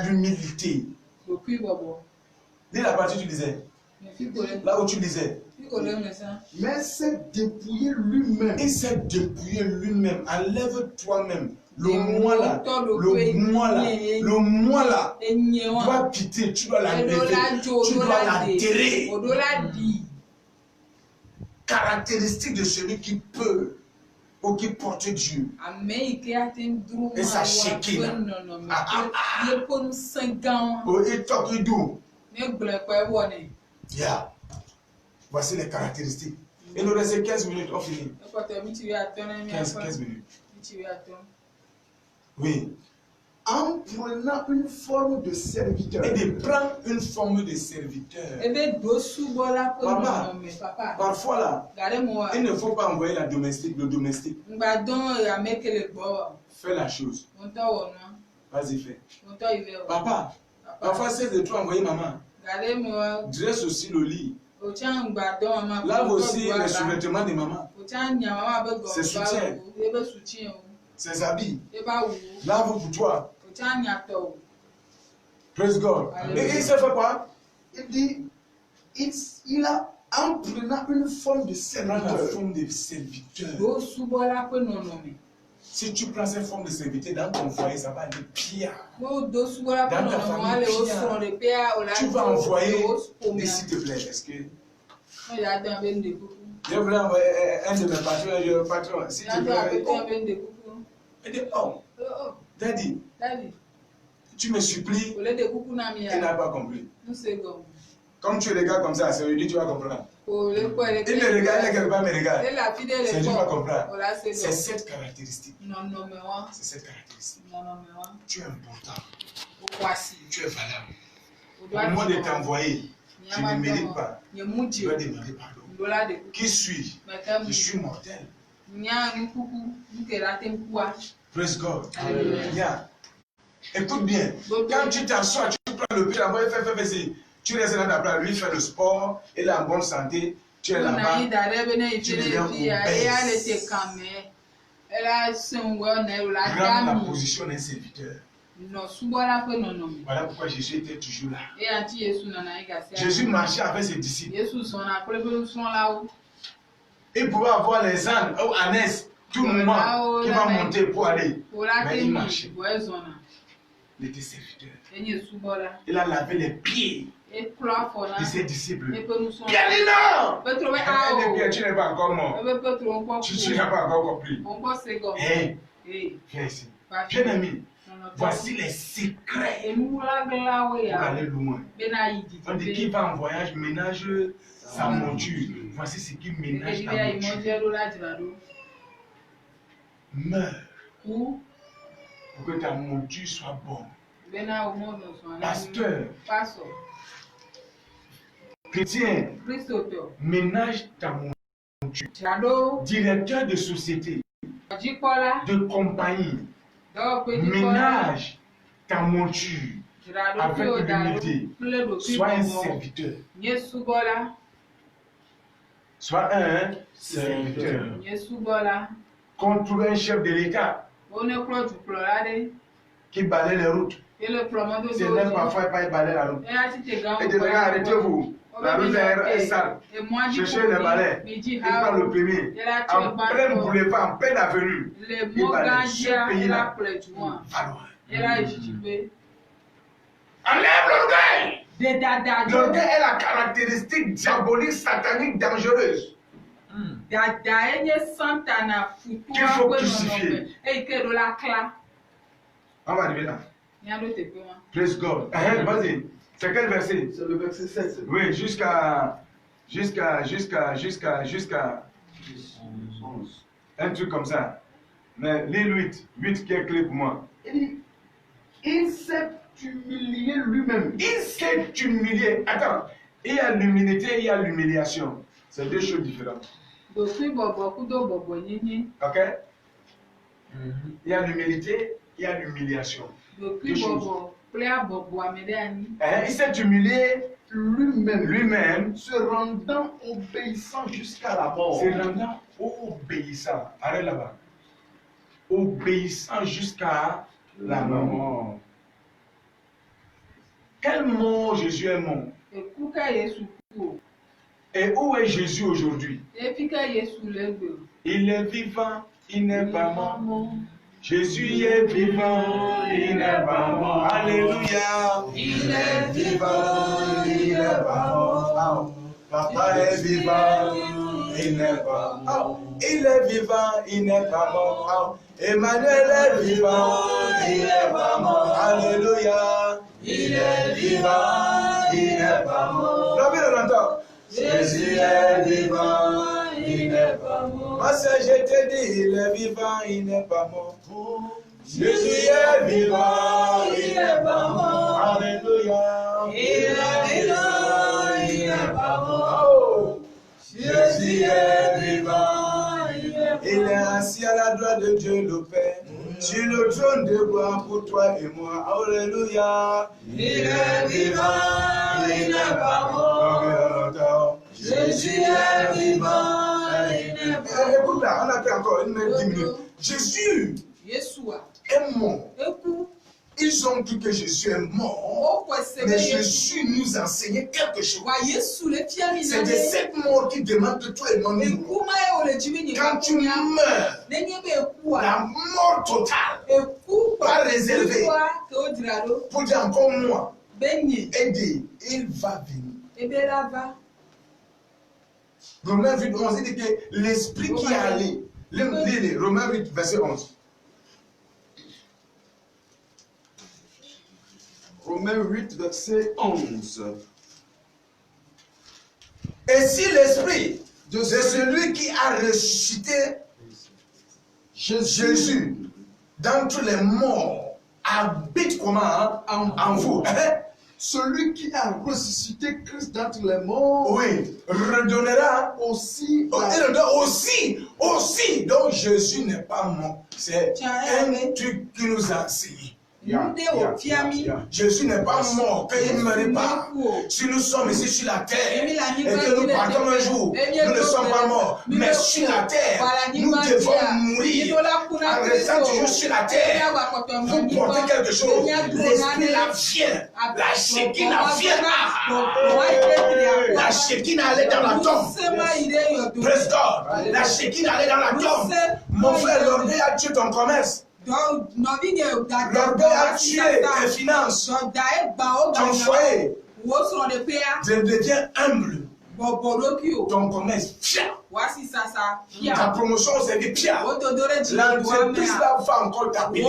[SPEAKER 2] L'humilité. Dès la partie tu disais, là où tu disais, mais s'est dépouillé lui-même. Il s'est dépouillé lui-même. Enlève toi-même. Le moi là, le moi là, doit quitter, tu dois l'enlever, tu dois l'enterrer. Caractéristique de celui qui peut
[SPEAKER 1] ou qui porte Dieu. Et ça Shekinah. Oh, et toi qui doux. Yeah. Voici les caractéristiques. Il nous reste 15 minutes, on finit. 15 minutes. Oui.
[SPEAKER 2] En prenant une forme de serviteur.
[SPEAKER 1] Et de prendre une forme de serviteur. Papa, parfois là, il ne faut pas envoyer le domestique. Fais la chose. Vas-y, fais. Papa, parfois c'est de toi envoyer maman. Dresse aussi le lit. Lave aussi les sous-vêtements de maman. Ses soutiens. Ses habits. Lave pour toi. Praise God. Et il s'est fait quoi?
[SPEAKER 2] Il dit, il a en prenant une forme de serviteur.
[SPEAKER 1] Si tu prends cette forme de serviteur dans ton foyer, ça va aller pire. Dans ta famille, pire. Tu vas envoyer, et s'il te plaît, est-ce que... Je voulais envoyer un de mes patrons, s'il te plaît. Il dit, oh, Daddy, tu me supplies, il n'a pas compris. Comme tu regardes comme ça, c'est lui, tu vas comprendre. Il me regarde, il ne pas me regarde. C'est lui qui va comprendre. C'est cette caractéristique. C'est cette caractéristique. Tu es important. Tu es valable. Au moment de t'envoyer, je ne mérite pas. Je dois demander pardon. Qui suis-je? Je suis mortel. Praise God. Yeah. Écoute bien. Quand tu t'assois, tu prends le pied là-bas, fais. Tu restes dans ta place, lui fait le sport, il est en bonne santé, tu es là-bas, tu deviens obèse. Prends la position d'un serviteur. Voilà pourquoi Jésus était toujours là. Jésus marchait avec ses disciples. Il pouvait avoir les ânes ou ânesse tout le moment qui va monter pour aller. Mais il marchait. Il était serviteur. Il a lavé les pieds de ses disciples. Pierre-Lina! Pierre, tu n'es pas encore mort. Tu n'as pas encore compris. Hey, viens ici. Bien-aimé, voici les secrets pour aller loin. On dit qui va en voyage ménage sa monture. Voici ce qui ménage ta monture. Meurs pour que ta monture soit bonne. Pasteur, chrétien, ménage ta monture. Directeur de société, de compagnie, ménage ta monture avec humilité. Sois un serviteur. Sois un serviteur. Quand trouve un chef de l'État qui balaye les routes, c'est là parfois il balaye la route. Et de là, arrêtez-vous. La route est sale. Cherchez les balais. Il prend le premier. En plein boulevard, en pleine avenue. Il balaye ce pays-là. Enlève l'orgueil. L'orgueil est la caractéristique diabolique, satanique, dangereuse. Qu'il faut crucifier. On va arriver là. Praise God. Vas-y. C'est quel verset?
[SPEAKER 2] C'est le verset 16.
[SPEAKER 1] Oui, jusqu'à 11. Un truc comme ça. Mais lis 8 qui est clé pour moi.
[SPEAKER 2] Il s'est humilié lui-même.
[SPEAKER 1] Il s'est humilié. Attends, il y a l'humilité, il y a l'humiliation. C'est deux choses différentes. Ok? Il y a l'humilité, il y a l'humiliation. Deux choses. Il s'est humilié lui-même,
[SPEAKER 2] se rendant obéissant jusqu'à la mort.
[SPEAKER 1] Se rendant obéissant. Arrête là-bas. Obéissant jusqu'à la mort. Quel mort Jésus est mort? Et où est Jésus aujourd'hui? Il est vivant, il n'est pas mort. Jésus est vivant, il n'est pas mort. Alléluia. Il est vivant, il n'est pas mort. Papa est vivant, il n'est pas mort. Il est vivant, il n'est pas mort. Emmanuel est vivant, il n'est pas mort. Alléluia. Il est vivant, il n'est pas mort. La ville l'entend. Jésus est vivant, il n'est pas mort. Ma soeur, je te dis, il est vivant, il n'est pas mort. Jésus est vivant, il n'est pas mort. Alléluia. Il est vivant, il n'est pas mort. Jésus est vivant, il est assis à la droite de Dieu le Père. Sur le trône de gloire pour toi et moi. Alléluia. Il est vivant, il n'est pas mort. Jésus est vivant, il n'est pas mort. Écoute là, on a fait encore une minute, 10 minutes. Jésus est mort. Ils ont dit que Jésus est mort, mais Jésus nous enseignait quelque chose. C'est de cette mort qui demande de toi et moi. Quand tu meurs, la mort totale, pas réservée, pour dire encore moi, aider, il va venir. Romains 8, 11, il dit que l'esprit qui est allé, Romains 8, verset 11.
[SPEAKER 2] Romains 8, verset 11.
[SPEAKER 1] Et si l'esprit de celui qui a ressuscité Jésus dans tous les morts habite comment en vous,
[SPEAKER 2] celui qui a ressuscité Christ dans tous les morts,
[SPEAKER 1] oui, redonnera
[SPEAKER 2] aussi.
[SPEAKER 1] Aussi. Donc Jésus n'est pas mort. C'est un truc qui nous a enseigné. Jésus n'est pas mort, qu'il ne meurt pas. Si nous sommes ici sur la terre et que nous partons un jour, nous ne sommes pas morts. Mais sur la terre, nous devons mourir. En restant toujours sur la terre, vous portez quelque chose. L'esprit la vient. La Shekinah vient. La Shekinah allait dans la tombe. Praise God. La Shekinah allait dans la tombe. Mon frère, l'orgueil a tué ton commerce. L'orgueil a tué tes finances, ton foyer. Je deviens humble. Ton commerce, ta promotion, c'est des pierres. L'entreprise va encore t'appeler.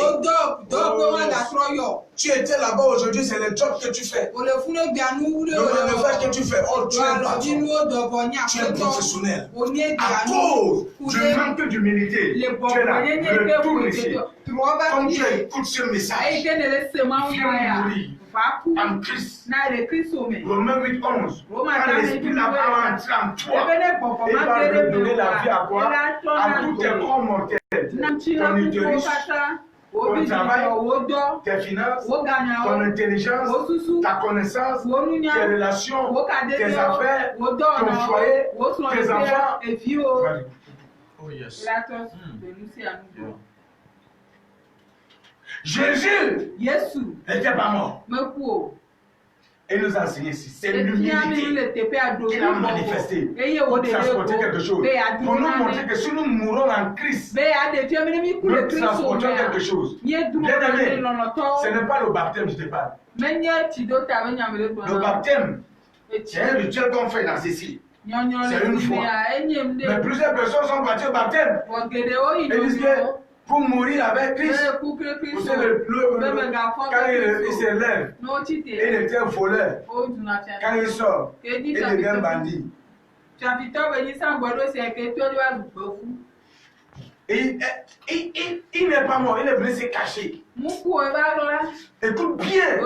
[SPEAKER 1] Tu étais là-bas aujourd'hui, c'est le job que tu fais. Le manœuvre que tu fais, oh, tu es un patron. Tu es professionnel. À cause du manque d'humilité, tu es là, retourne ici. Comme tu écoutes ce message, viens mourir en Christ. Romains 8, 11. Quand l'esprit va entrer en toi, il va redonner la vie à quoi? À tous tes corps mortels. Ton utérus, ton travail, tes finances, ton intelligence, ta connaissance, tes relations, tes affaires, ton foyer, tes enfants. Oh yes. Jésus n'était pas mort. Et nous a enseigné ici, c'est l'humilité qu'il a manifesté pour transporter quelque chose. Pour nous montrer que si nous mourons en Christ, nous transportons quelque chose. Bien aimé, ce n'est pas le baptême, je te parle. Le baptême, c'est un rituel qu'on fait dans ceci. C'est une fois. Mais plusieurs personnes sont parties au baptême. Et disent que pour mourir avec Christ, vous savez, quand il s'élève, il était un voleur. Quand il sort, il devient bandit. Il n'est pas mort, il est venu se cacher. Écoute bien.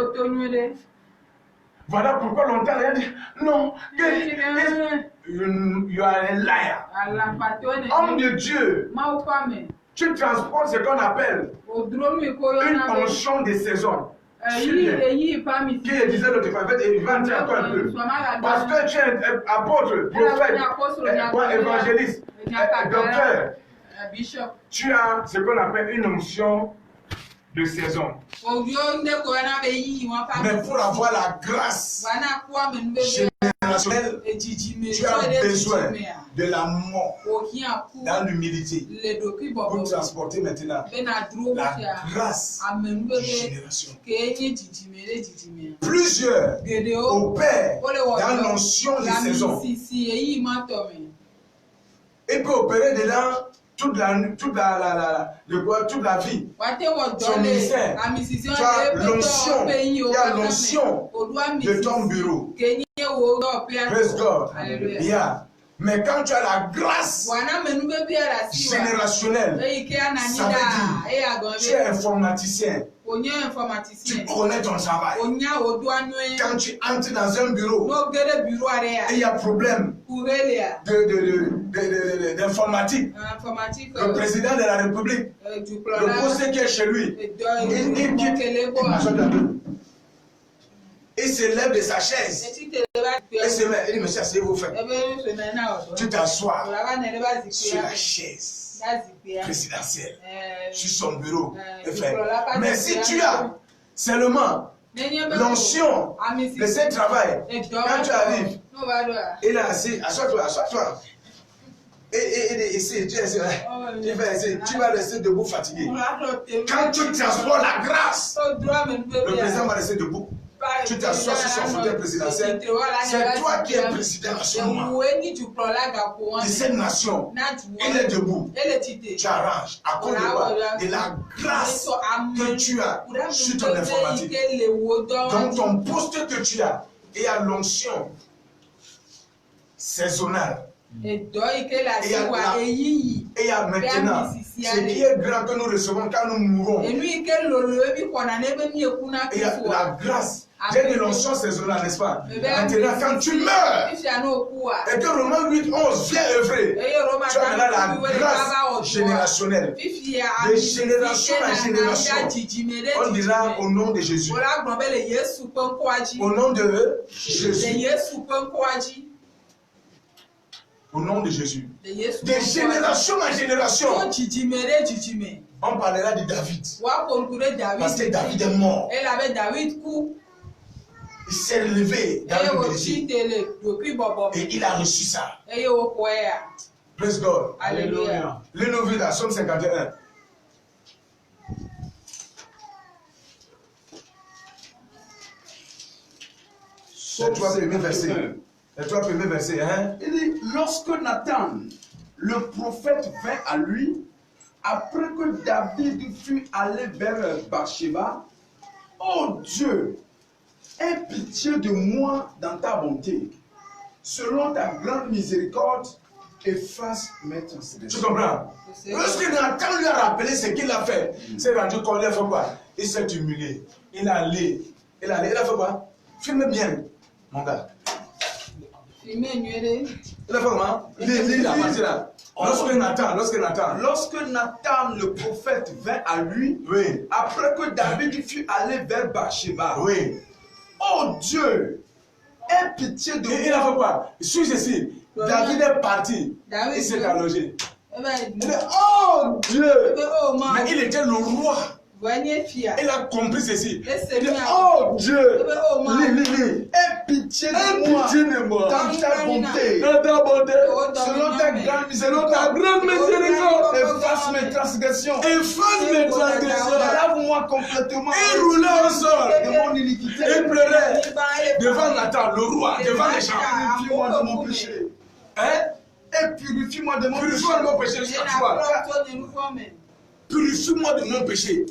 [SPEAKER 1] Voilà pourquoi longtemps il a dit non, you are a liar. Homme de Dieu. Tu transportes ce qu'on appelle une onction de saison. Qui disait l'autre fois, il va entrer encore un peu. Parce que tu es apôtre, prophète, évangéliste, docteur. Tu as ce qu'on appelle une onction de saison. Mais pour avoir la grâce générationnelle, tu as besoin de la mort dans l'humilité pour transporter maintenant la grâce de génération. Plusieurs opèrent dans l'onction de saison. Il peut opérer dedans toute la vie. Son ministère. Tu as l'onction. Il y a l'onction de ton bureau. Praise God. Yeah. Mais quand tu as la grâce générationnelle, ça veut dire tu es informaticien. Tu connais ton travail. Quand tu entres dans un bureau et il y a problème d'informatique, le président de la République, le poste qui est chez lui, il se lève de sa chaise. Il se met. Il dit, monsieur, asseyez-vous, faites. Tu t'assois sur la chaise présidentielle, sur son bureau. Mais si tu as seulement l'onction de ce travail, quand tu arrives, il est assis, assois-toi, assois-toi. Et ici, tu vas rester debout fatigué. Quand tu transportes la grâce, le président va rester debout. Tu t'assois sur son fauteuil présidentiel. C'est toi qui es président à ce moment de cette nation. Il est debout. Tu arranges à cause de quoi? De la grâce que tu as sur ton informatique. Dans ton poste que tu as, il y a l'onction saisonnale. Et il y a maintenant ce qui est grand que nous recevons quand nous mourons. Il y a la grâce. J'ai de l'onction saisonnale, n'est-ce pas? Maintenant, quand tu meurs et que Romains 8, 11 vient œuvrer, tu as la grâce générationnelle. De génération en génération, on dira au nom de Jésus. Au nom de Jésus. Au nom de Jésus. De génération en génération. On parlera de David. Parce que David est mort. Il s'est levé dans le péché. Et il a reçu ça. Praise God. Alléluia. Le nouveau là, Somme 51. Les trois premiers versets. Les trois premiers versets, hein?
[SPEAKER 2] Il dit, lorsque Nathan, le prophète, vint à lui, après que David fut allé vers Bathsheba, oh Dieu, aie pitié de moi dans ta bonté, selon ta grande miséricorde, efface mes transgressions.
[SPEAKER 1] Tu comprends? Lorsque Nathan lui a rappelé ce qu'il a fait, il s'est rendu compte, il a fait quoi? Il s'est humilié. Il a allé. Il a fait quoi? Filme bien, mon gars. Il a fait comment? Lis la partie là. Lorsque
[SPEAKER 2] Nathan, le prophète, vint à lui,
[SPEAKER 1] oui,
[SPEAKER 2] après que David fut allé vers Bathsheba,
[SPEAKER 1] oui,
[SPEAKER 2] oh Dieu, aie pitié de moi.
[SPEAKER 1] Il a fait quoi? Suis ceci. David est parti. Il s'est allongé. Il dit, oh Dieu! Mais il était le roi. Il a compris ceci. Il dit, oh Dieu! Lis.
[SPEAKER 2] Aie pitié de moi. Dans ta bonté. Selon ta grande miséricorde. Efface mes transgressions. Lave-moi complètement.
[SPEAKER 1] Il roulait au sol
[SPEAKER 2] de mon iniquité.
[SPEAKER 1] Il pleurait devant Nathan, le roi, devant les gens.
[SPEAKER 2] Purifie-moi de mon péché.
[SPEAKER 1] Hein?
[SPEAKER 2] Et purifie-moi de mon péché.
[SPEAKER 1] Purifie-moi de mon péché jusqu'à toi. Purifie-moi de mon péché.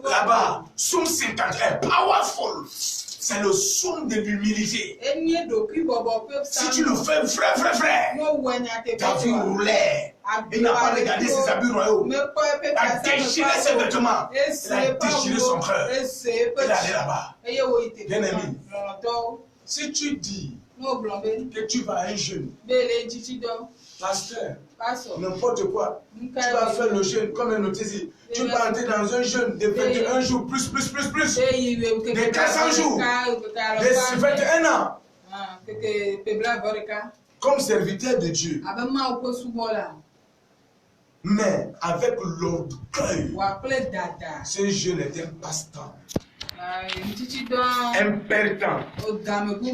[SPEAKER 1] Là-bas, Somme 51, powerful. C'est le somme de l'humilité. Si tu le fais vrai, David roulait. Il n'a pas regardé ses habits royaux. Il a déchiré ses vêtements. Il a déchiré son cœur. Il est allé là-bas. Bien aimé, si tu dis que tu vas à un jeûne, pasteur, n'importe quoi, tu vas faire le jeûne comme un autre ici. Tu vas entrer dans un jeûne de 21 jours, plus, de 400 jours, de 21 ans, comme serviteur de Dieu. Mais avec l'orgueil, ce jeûne est un passe-temps. Impertinent.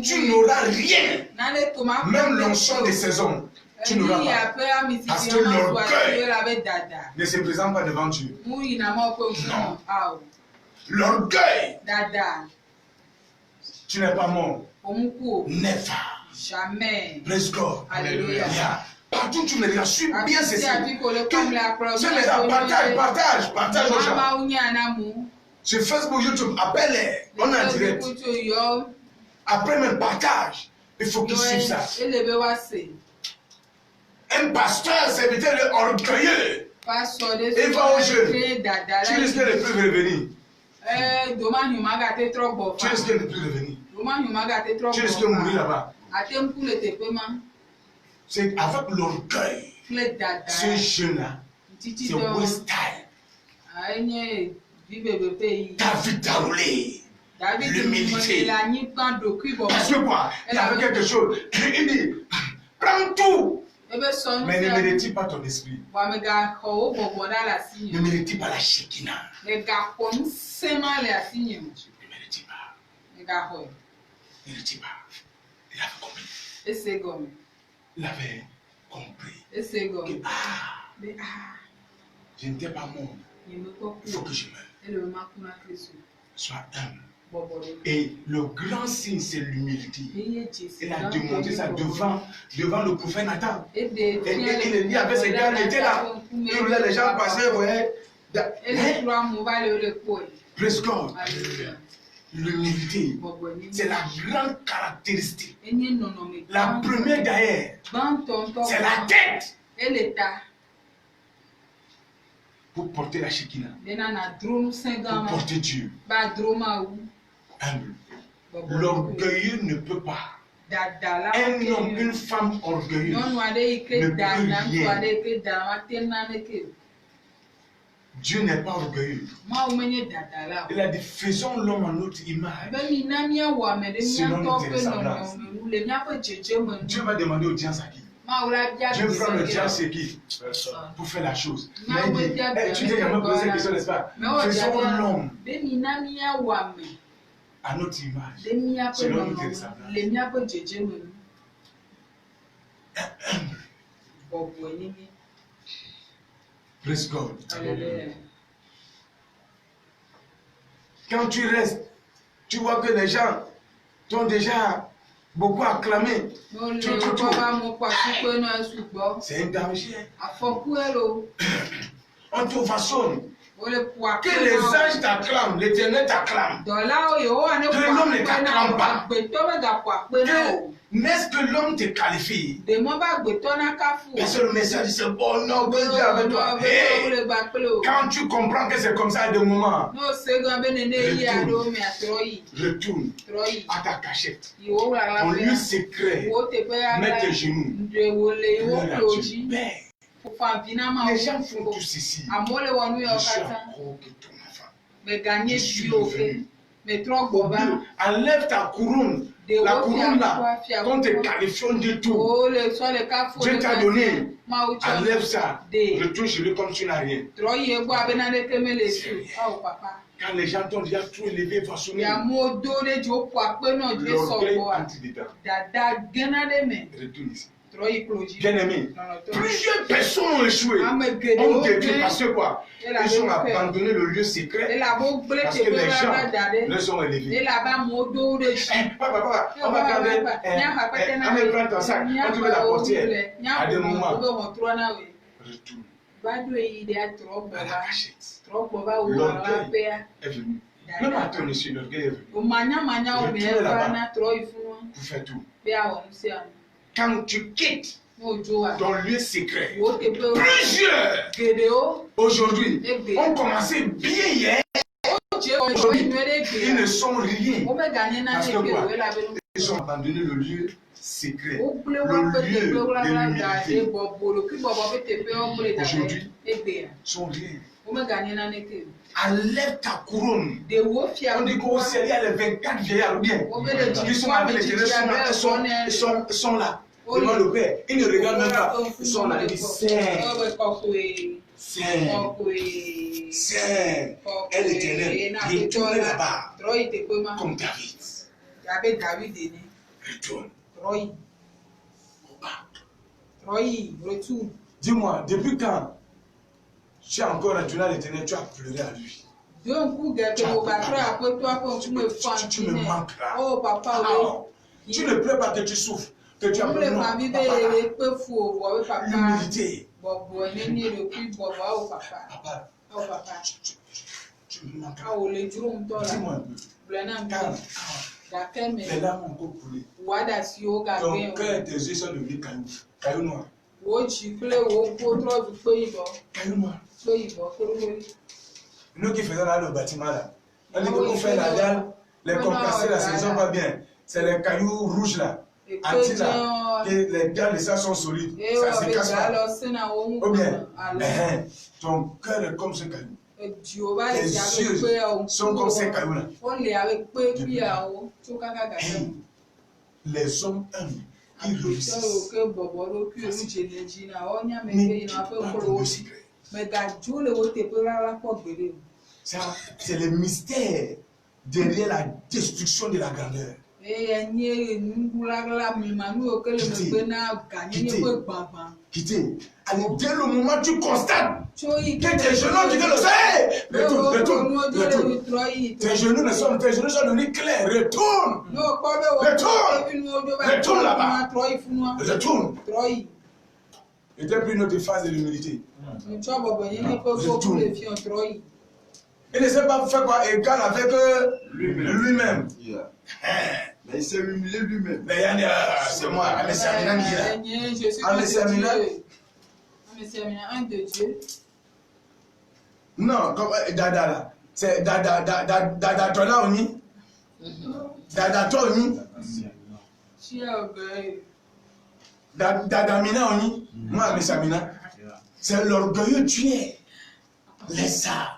[SPEAKER 1] Tu n'auras rien, même l'onction de saison. Tu n'auras pas. Parce que l'orgueil ne se présente pas devant Dieu. Non. L'orgueil. Tu n'es pas mort. Never.
[SPEAKER 3] Jamais.
[SPEAKER 1] Praise God.
[SPEAKER 3] Alléluia.
[SPEAKER 1] Yeah. Partout tu me regardes, suis bien ceci. C'est mes partage aux gens. Sur Facebook, YouTube, appelle-les. On est en direct. Après même partage. Il faut qu'ils suivent ça. Un pasteur, serviteur orgueilleux. Il va aux jeunes. Tu risques de ne plus revenir. Tu risques de ne plus revenir. Tu risques de mourir là-bas. C'est avec l'orgueil. Ce jeune-là, c'est waste time. Ta vie t'a roulé. L'humilité. Parce que quoi? Il y avait quelque chose. Il dit, prends tout. Mais ne mérite pas ton esprit. Ne mérite pas la Shekinah. Ne mérite pas. Ne mérite pas. Il avait compris. Il avait compris. Que, je n'étais pas mort. Il faut que je meure. Sois humble. Et le grand signe, c'est l'humilité. Il a demandé ça devant le prophète Nathan. Et il dit avec ses gars, il était là. Les gens passaient, vous voyez. Praise God. L'humilité, c'est la grande caractéristique. La première d'ailleurs, c'est la tête. Pour porter la Shekinah. Pour porter Dieu. Humble. L'orgueilleux ne peut pas. Un homme, une femme orgueilleuse ne peut rien. Dieu n'est pas orgueilleux. Il a dit, faisons l'homme en notre image. Selon notre ressemblance. Dieu va demander aux diables à qui? Dieu prend le diable, c'est qui? Pour faire la chose. Mais il dit, tu t'es jamais posé la question, n'est-ce pas? Faisons l'homme à notre image. Selon notre ressemblance. Praise God. Quand tu restes, tu vois que les gens t'ont déjà beaucoup acclamé. C'est un danger. On t'ovationne. Que les anges t'acclament, l'Éternel t'acclame. Que l'homme ne t'acclame pas. N'est-ce que l'homme te qualifie? Parce que le message c'est bon, non, bon Dieu avec toi. Hey, quand tu comprends que c'est comme ça à des moments, retourne à ta cachette. Ton lieu secret, mets tes genoux. Les gens font tout ceci. Je suis encore que ton enfant. Je suis revenu. Enlève ta couronne. La couronne là, qu'on te qualifie de tout. Dieu t'a donné. Enlève ça. Retourne chez lui comme tu n'as rien. Quand les gens t'ont déjà trop élevé, façonné. L'orgueil entre dedans. Retourne ici. Bien aimé, plusieurs personnes ont échoué, ont détruit parce que quoi? Ils ont abandonné le lieu secret parce que les gens les ont élevés. Papa, on va garder, on va prendre ton sac, on trouve la portière. À des moments, retourne à la cachette. L'orgueil est venu. Même à ton ici, l'orgueil est venu. Retourne là-bas pour faire tout. Quand tu quittes ton lieu secret, plusieurs aujourd'hui ont commencé bien hier. Aujourd'hui, ils ne sont rien. Parce que quoi? Ils ont abandonné le lieu secret, le lieu de l'humilité. Aujourd'hui, ils sont rien. Enlève ta couronne. On dit qu'au ciel, il y a les 24 vieillards bien. Ils sont avec les générations, ils sont là. Devant le Père. Ils ne regardent même pas. Ils sont là. Ils disent Saint, Saint, est l'Éternel. Retourne là-bas. Comme David. Retourne. Dis-moi, depuis quand tu as encore retourné à l'Éternel, tu as pleuré à lui? Tu me manques là. Tu ne pleures pas que tu souffres. que tu as besoin. L'humilité. Papa, tu me manques. Dis-moi un peu. Calme. Les larmes ont encore coulé. Ton cœur, tes yeux sont devenus cailloux. Cailloux noirs. Cailloux noirs. Nous qui faisons là le bâtiment là. On dit qu'on fait la dalle, les compresseurs là, ce ne sont pas bien. C'est les cailloux rouges là. Anti là. Les dalles, ça sont solides. Ça se casse pas. Ou bien, ton cœur est comme ce caillou. Tes yeux sont comme ces cailloux là. Les hommes humbles, ils réussissent. Mais tu parles de secret. Ça, c'est le mystère derrière la destruction de la grandeur. Quittez. Allez, dès le moment où tu constates que tes genoux qui te le savent, retourne. Tes genoux sont devenus clairs. Retourne là-bas. Retourne. Et tu as pris une autre phase de l'humilité. Retourne. Il ne sait pas faire quoi égal avec lui-même.
[SPEAKER 2] Mais il s'est humilié lui-même.
[SPEAKER 1] Mais c'est moi,
[SPEAKER 3] un de Dieu.
[SPEAKER 1] Non, comme Dada là. C'est Dada toi là, on y. Dada toi, on y. Dada Mina, on y. Moi, Messamina. C'est l'orgueilleux tuer. Laisse ça.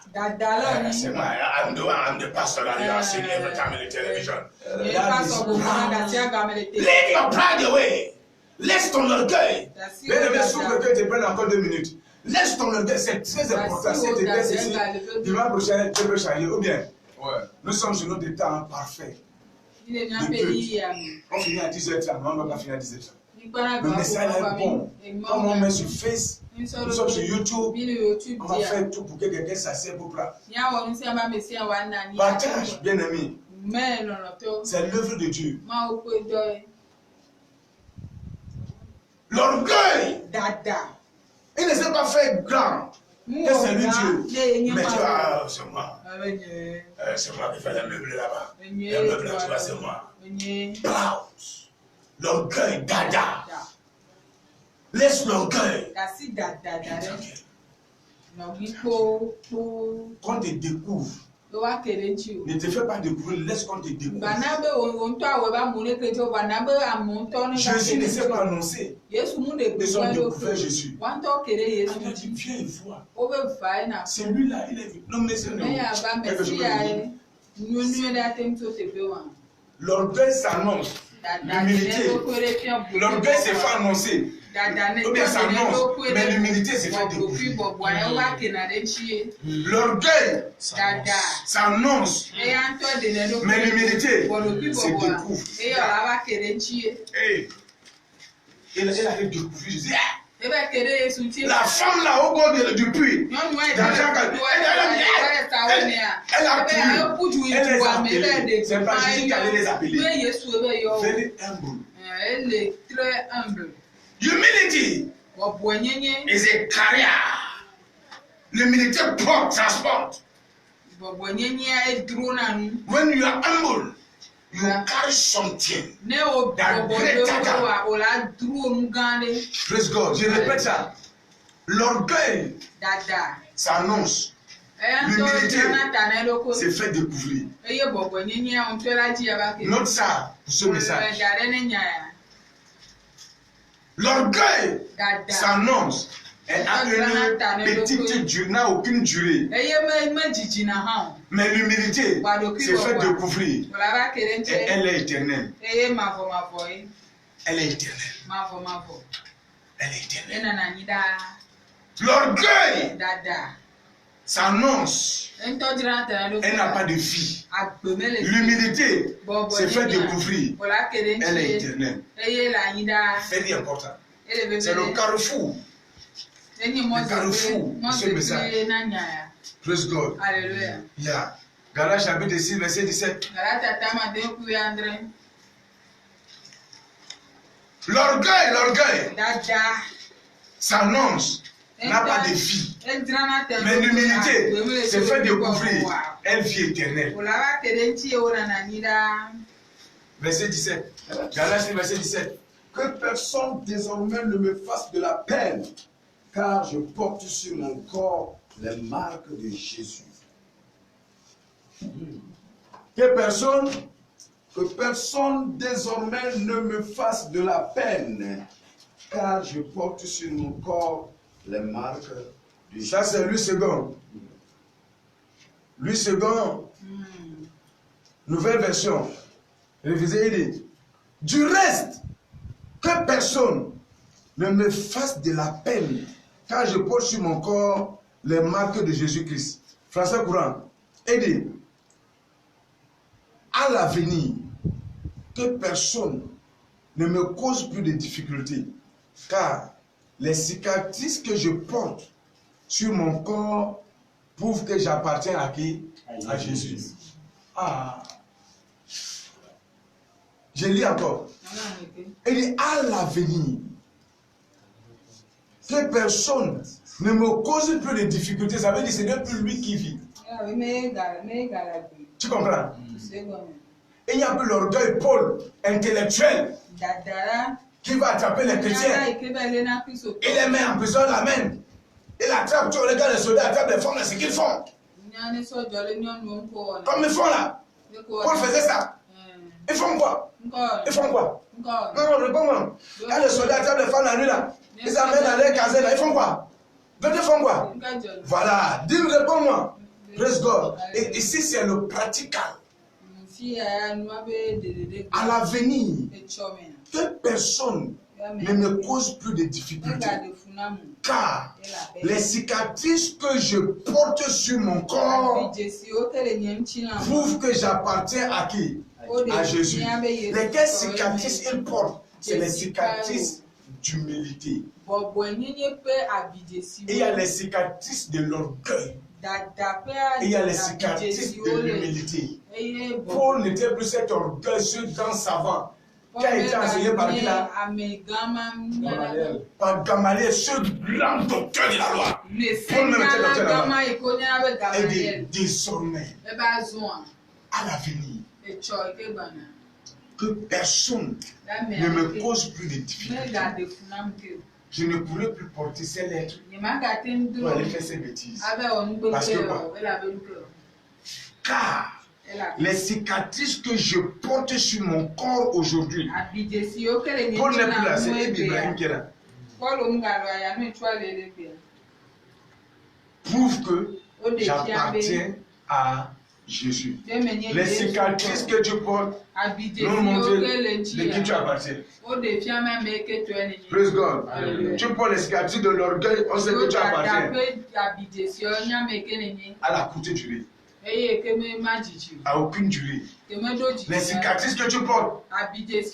[SPEAKER 1] C'est moi, I'm the pastor that you are seeing every time in the television. Leave your pride away. Laisse ton orgueil. Bien-aimé, souffle que tu prennes encore 2 minutes. Laisse ton orgueil, c'est très important. Si tu laisses ici, dimanche prochain, tu peux changer. Ou bien, nous sommes sur notre temps parfait. On finit à 10h30, on ne va pas finir à 10h30. Le message est bon. Comme on met sur Facebook, nous sommes sur YouTube, on va faire tout pour que quelqu'un s'assied pour plat. Partage, bien aimé. C'est l'œuvre de Dieu. L'orgueil. Il ne s'est pas fait grand. Et c'est lui Dieu. Mais tu vois, c'est moi. C'est moi qui fais les meubles là-bas. Les meubles là, tu vois, c'est moi. Proud. L'orgueil, dada. Laisse l'orgueil. Quand tu découvres, ne te fais pas découvrir, laisse qu'on te découvre. Jésus ne s'est pas annoncé. Ils ont découvert Jésus. On a dit, viens et vois. C'est lui là, il est venu. Non, mais c'est l'orgueil s'annonce. L'humilité. L'orgueil s'est fait annoncer. Ou bien s'annonce. Mais l'humilité s'est fait découvrir. L'orgueil s'annonce. Mais l'humilité se découvre. Il avait découvert Jésus. La femme là au bord du puits, elle a couru, elle les a appelés. C'est pas Jésus qui allait les appeler. Very humble.
[SPEAKER 3] Elle est très humble.
[SPEAKER 1] Humility is a career. L'humilité porte, transporte. When you are humble, you carry something that greater than. Praise God. Je répète ça. L'orgueil s'annonce. L'humilité s'est fait découvrir. Note ça pour ce message. L'orgueil s'annonce. Elle a une petite durée, n'a aucune durée. Mais l'humilité s'est fait découvrir. Et elle est éternelle. Elle est éternelle. Elle est éternelle. L'orgueil s'annonce. Elle n'a pas de vie. L'humilité s'est fait découvrir. Elle est éternelle. Very important. C'est le carrefour. Le carrefour de ce message. Praise God.
[SPEAKER 3] Alléluia.
[SPEAKER 1] Yeah. Galates chapitre 6, verset 17. L'orgueil
[SPEAKER 3] Dada.
[SPEAKER 1] s'annonce, n'a pas de vie. Mais l'humilité, c'est fait découvrir une vie éternelle. Verset 17. Galates, verset 17.
[SPEAKER 2] Que personne désormais ne me fasse de la peine, car je porte sur mon corps les marques de Jésus. Que personne désormais ne me fasse de la peine, car je porte sur mon corps les marques de Jésus.
[SPEAKER 1] Ça, c'est Louis II. Louis II, nouvelle version. Révisé, il dit, du reste, que personne ne me fasse de la peine, car je porte sur mon corps les marques de Jésus-Christ. Français courant. Il dit, à l'avenir, que personne ne me cause plus de difficultés, car les cicatrices que je porte sur mon corps prouvent que j'appartiens à qui? À Jésus. Ah. Je lis encore. Il dit à l'avenir, que personne ne me cause plus de difficultés. Ça veut dire que ce n'est plus lui qui vit. Tu comprends? Il y a plus l'orgueil Paul intellectuel qui va attraper les chrétiens. Il les met en prison, l'amène. Il attrape, tu regardes les soldats, attrape les femmes, c'est ce qu'ils font. Comme ils font là. Paul faisait ça. Ils font quoi? Ils font quoi? Non, réponds-moi. Quand les soldats attrapent les femmes la nuit là, ils amènent dans les caserne là, ils font quoi? Ils font quoi? Voilà, dis-nous, réponds-moi. Praise God. Et ici, c'est le pratical. À l'avenir, que personne ne me cause plus de difficultés. Car les cicatrices que je porte sur mon corps prouvent que j'appartiens à qui? À Jésus. Lesquelles cicatrices il porte? C'est les cicatrices d'humilité. Et il y a les cicatrices de l'orgueil. Et il y a les cicatrices de l'humilité. Paul n'était plus cet orgueil dans savant qui a été enseigné par qui là? Par Gamaliel, ce grand docteur de la loi. Paul même était docteur de la loi. Et dit désormais, à l'avenir, que personne ne me cause plus de difficultés. Je ne pourrai plus porter ces lettres pour aller faire ces bêtises. Parce que quoi? Car les cicatrices que je porte sur mon corps aujourd'hui, Paul n'est plus là, c'est Ibrahim qui est là, prouve que j'appartiens à Jésus. Les cicatrices que tu portes nous montrent de qui tu appartiens. Praise God. Tu portes les cicatrices de l'orgueil, on sait que tu appartiens à la courte durée. À aucune durée. Les cicatrices que tu portes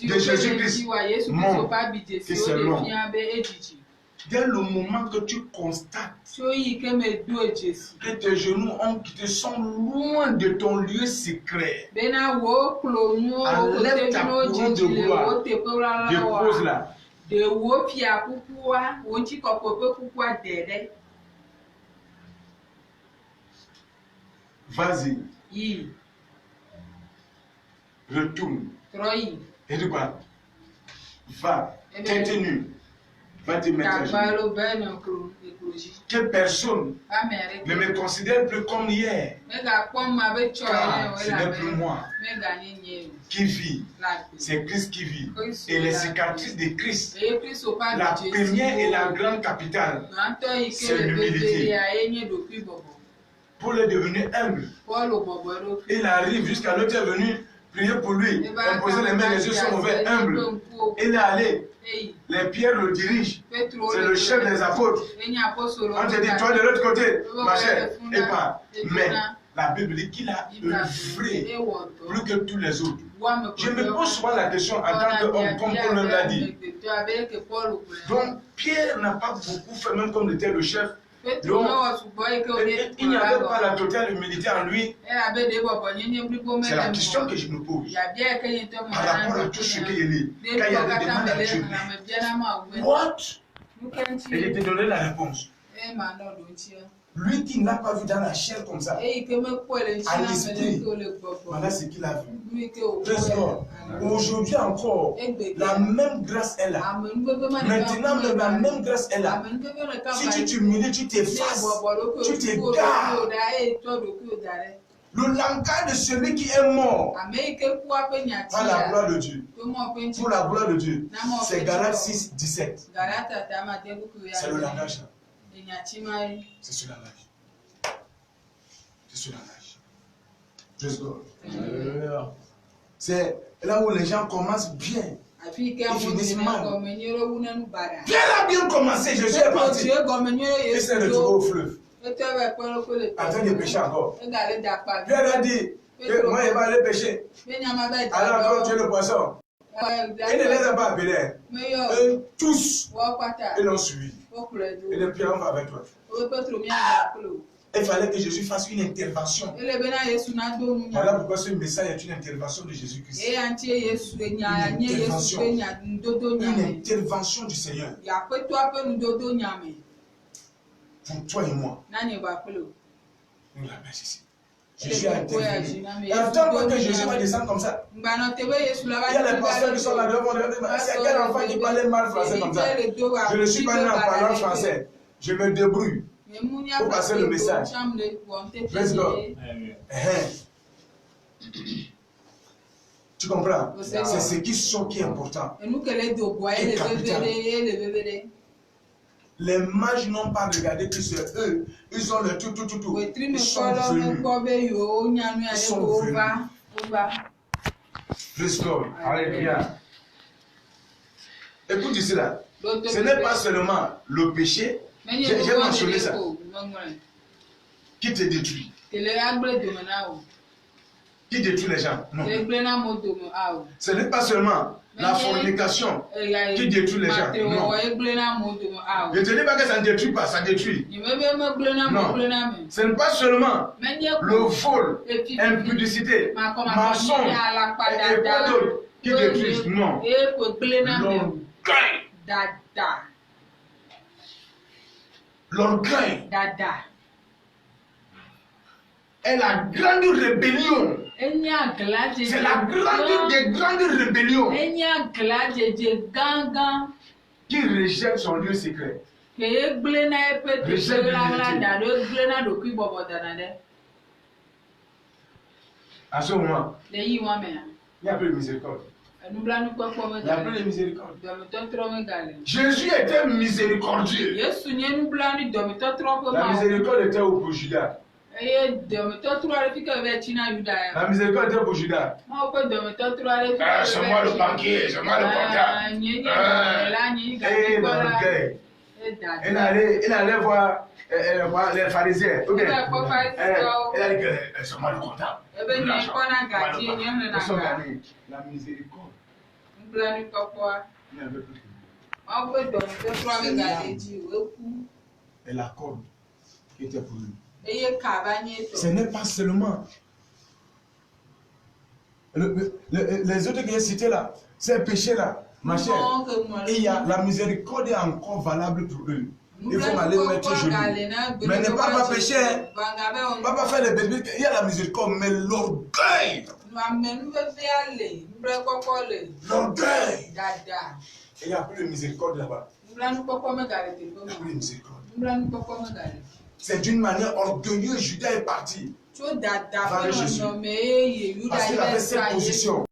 [SPEAKER 1] de Jésus-Christ montrent que c'est long. Dès le moment que tu constates que tes genoux sont loin de ton lieu secret, enlève ta couronne de gloire, dépose-la. Vas-y. Retourne. Et dis quoi? Va. Tête nue. Va te mettre à genoux. Que personne ne me considère plus comme hier. Car ce n'est plus moi qui vis. C'est Christ qui vit. Et les cicatrices de Christ, la première et la grande capitale, c'est l'humilité. Paul est devenu humble. Il arrive jusqu'à l'autre est venu prier pour lui, imposer les mains, les yeux sont ouverts, humble. Il est allé. Les pierres le dirigent. C'est le chef des apôtres. On te dit, toi de l'autre côté, ma chère, et pas. Mais la Bible dit qu'il a œuvré plus que tous les autres. Je me pose souvent la question en tant qu'homme, comme Paul même l'a dit. Donc, Pierre n'a pas beaucoup fait, même comme il était le chef, Donc, il n'y avait pas la totale humilité en lui. C'est la question que je me pose. Par rapport à tout ce qu'il est, quand il y avait des demandes à Dieu, what? Et il te donnait la réponse. Lui qui n'a pas vu dans la chair comme ça, à l'esprit, voilà ce qu'il a vu. Aujourd'hui encore, la même grâce est là. Maintenant, la même grâce est là. Si tu t'humilies, tu t'effaces, tu t'égares. Le langage de celui qui est mort par la gloire de Dieu. Pour la gloire de Dieu. C'est Galates 6, 17. C'est le langage là. C'est ce langage. C'est ce langage. Praise God. C'est là où les gens commencent bien. Ils finissent mal. Pierre a bien commencé, Jésus est parti. Il s'est retrouvé au fleuve. En train de pêcher encore. Pierre a dit que moi il va aller pêcher. Alors quand tu es le poisson, il ne les a pas appelés. Tous, ils l'ont suivi. Et le Pierre, on va avec toi. Il fallait que Jésus fasse une intervention. Voilà pourquoi ce message est une intervention de Jésus-Christ. Une intervention du Seigneur. Pour toi et moi. Nous la baisse ici. Jésus a intervenu. Et en tant que Jésus va descendre comme ça, il y a les pasteurs qui sont là devant. C'est quel enfant qui parlait mal français comme ça? Je ne suis pas né en parlant français. Je me débrouille pour passer le message. Praise God. Tu comprends? C'est ce qui est important. Et capital. Les mages n'ont pas regardé que c'est eux. Ils ont le tout. Ils sont venus. Ils sont venus. Praise God. Alléluia. Écoute ici là. Ce n'est pas seulement le péché. J'ai mentionné ça. Qui te détruit. Qui détruit les gens. Non. Ce n'est pas seulement la fornication qui détruit les gens. Non. Je ne te dis pas que ça ne détruit pas, ça détruit. Non. Ce n'est pas seulement le vol, impudicité, mensonge et pas d'autres qui détruisent. Non. L'orgueil est la grande rébellion. C'est la grande des grandes rébellions qui rejette son lieu secret. À ce moment, il n'y a plus de miséricorde. Il n'y a plus de miséricorde. Jésus était miséricordieux. La miséricorde était au pour Judas. La miséricorde était pour Judas. C'est moi le banquier, c'est moi le comptable. Et l'orgueil. Il allait voir les pharisiens. Il a dit que c'est moi le comptable. La miséricorde. Il n'y avait plus et la corde qui était pour lui. Ce n'est pas seulement les autres qui ont cité là, ces péchés-là, ma chère, il y a la miséricorde est encore valable pour eux. Il faut aller mettre genoux. Mais ne pas pécher, ne pas faire les bêtises. Il y a la miséricorde, mais l'orgueil. L'orgueil. Il n'y a plus de miséricorde là-bas. Il n'y a plus de miséricorde. C'est d'une manière orgueilleuse, Judas est parti. Vers Jésus. Parce qu'il avait cette position.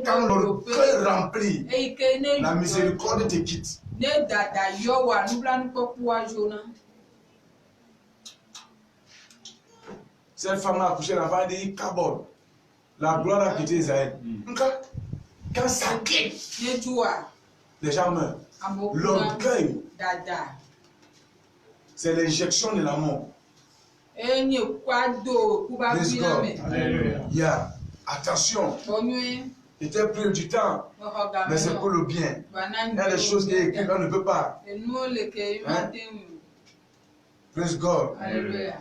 [SPEAKER 1] Quand l'orgueil remplit, la miséricorde te quitte. Cette femme a accouché l'enfant, elle dit Kabod. La gloire a quitté Israël. Quand ça quitte, les gens meurent. L'orgueil, c'est l'injection de la mort. Yeah. Attention. Il était pris du temps, mais c'est pour le bien. Il y a des choses qui écrivent, on ne peut pas. Hein? Praise God.
[SPEAKER 3] Alléluia.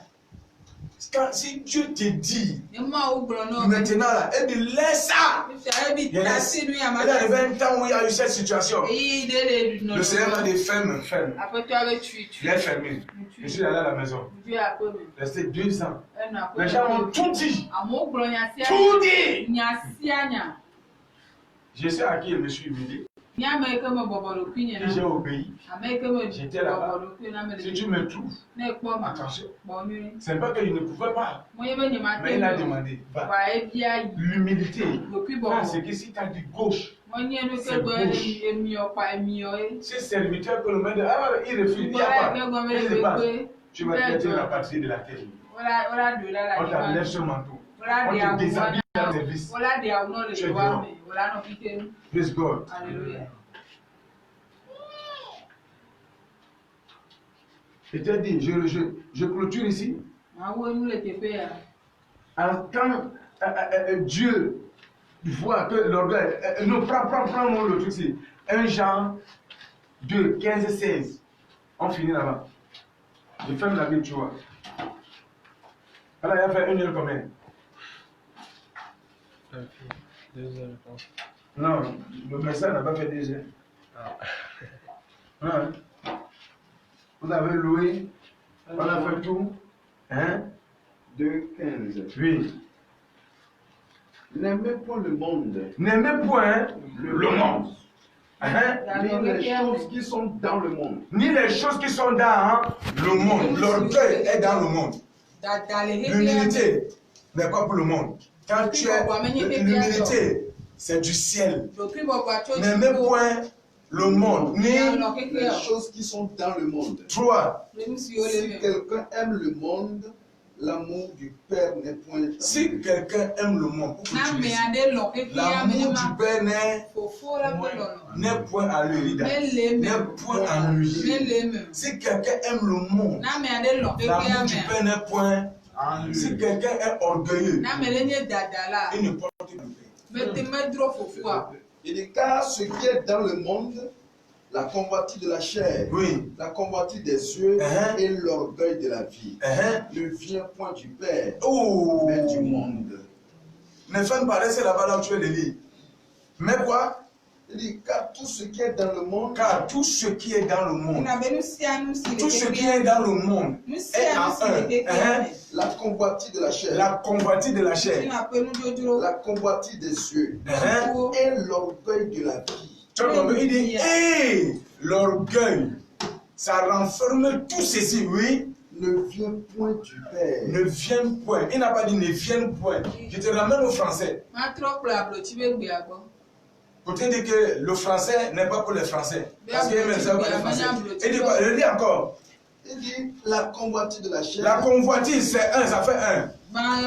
[SPEAKER 1] Quand, si Dieu te dit,
[SPEAKER 3] Et moi, au blanc,
[SPEAKER 1] maintenant là, elle dit laisse ça. Il y a un temps où il y a eu cette situation. Le Seigneur m'a dit ferme.
[SPEAKER 3] Après, tu avais tué.
[SPEAKER 1] Il est fermé. Je suis allé à la maison. Resté 2 ans. Les gens m'ont tout dit. Tout dit. Je sais à qui je me suis humilié. J'ai obéi. J'étais là-bas. Si tu me trouves, attention. Ce n'est pas qu'il ne pouvait pas. Mais il a demandé. Va. L'humilité. C'est que si tu as dit gauche, c'est gauche. C'est serviteur que le maître, il refuse. Il n'y a pas. Il n'est pas. Tu vas quitter la patrie de la terre. On t'enlève ce manteau. On te déshabille dans le service. Tu es dehors. Praise God.
[SPEAKER 3] Alléluia.
[SPEAKER 2] Je t'ai dit, je clôture ici. En quand Dieu voit que l'orgueil. Non, prends le truc ici. 1 Jean 2, 15, 16. On finit là-bas. Je ferme la Bible, tu vois. Alors, il a fait 1 heure combien?
[SPEAKER 4] 2 heures, je pense.
[SPEAKER 2] Non, le message n'a pas fait 2 heures. Hein? Vous avez loué, on a fait tout. 2, 15. Oui. N'aimez pas le monde. N'aimez point le monde. Ni les choses qui sont dans le monde. Ni les choses qui sont dans le monde. L'orgueil est dans le monde. L'humilité n'est pas pour le monde. Quand tu es l'humilité, c'est du ciel. N'aimez point le monde, ni les choses qui sont dans le monde. 3. Si quelqu'un aime le monde, l'amour du Père n'est point. Si quelqu'un aime le monde, l'amour du Père n'est point à lui, n'est point à lui. Si quelqu'un aime le monde, l'amour du Père n'est point à lui. Si quelqu'un est orgueilleux, il ne porte pas de paix. Il dit, car ce qui est dans le monde, la convoitise de la chair, la convoitise des yeux et l'orgueil de la vie, ne vient point du Père, mais du monde. Ne fais pas rester là-bas là où tu es le lit. Mais quoi? Il dit, car tout ce qui est dans le monde, tout ce qui est dans le monde est en un. La convoitise de la chair, la convoitise des yeux et l'orgueil de la vie. Il dit, l'orgueil, ça renferme tout ceci, oui. Ne vient point du Père. Ne vient point. Il n'a pas dit ne vient point. Je te ramène au français. Pour te dire que le français n'est pas pour les Français. Parce qu'il ne savent pas les Français. Il dit quoi? Je le dis encore. Il dit la convoitise de la chair. La convoitise, c'est un, ça fait un.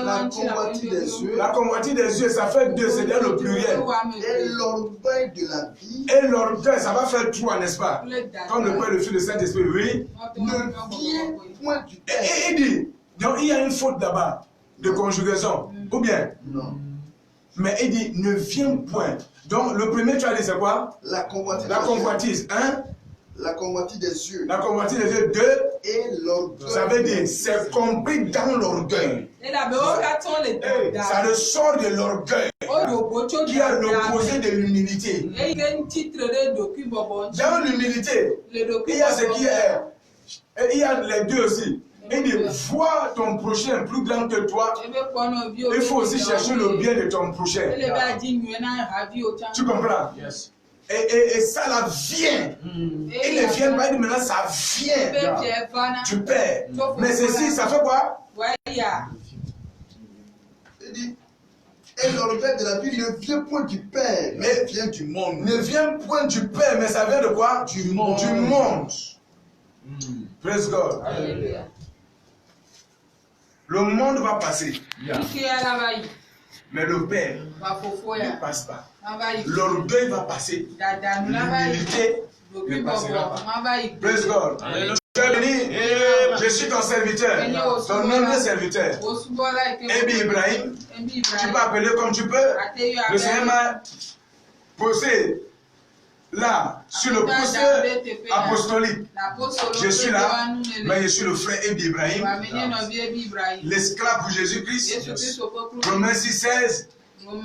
[SPEAKER 2] La convoitise des yeux. La convoitise des yeux, ça fait deux, c'est-à-dire le pluriel. Et l'orgueil de la vie. Et l'orgueil, ça va faire trois, n'est-ce pas? Comme le Père, le Fils, le Saint-Esprit, oui. Ne vient point du Père. Et il dit, donc il y a une faute là-bas, de conjugaison. Ou bien? Non. Mais il dit, ne vient point. Donc le premier, tu as dit, c'est quoi? La convoitise. La convoitise, hein? La convoitise des yeux. La convoitise des yeux, deux. Et l'orgueil. Ça veut dire, c'est compris dans l'orgueil. Ça ressort de l'orgueil qui est l'opposé de l'humilité. Dans l'humilité, il y a ce qui est. Et il y a les deux aussi. Il dit, vois ton prochain plus grand que toi. Il faut aussi chercher le bien de ton prochain. Tu comprends? Yes. Et ça là vient. Il ne vient pas, il dit maintenant ça vient du Père. Mais ceci, ça fait quoi? Il dit, et l'orgueil de la vie ne vient point du Père, mais vient du monde. Ne vient point du Père, mais ça vient de quoi? Du monde. Du monde. Praise God. Alléluia. Le monde va passer. Mais le Père ne passe pas. L'orgueil va passer. L'humilité ne passera pas. Praise God. Je suis ton serviteur, ton humble serviteur. Ebi Ibrahim, tu peux appeler comme tu peux. Le Seigneur m'a posé
[SPEAKER 1] là, sur le poste apostolique. Je suis là, mais je suis le frère Ebi Ibrahim, l'esclave pour Jésus-Christ. Romains 6,16.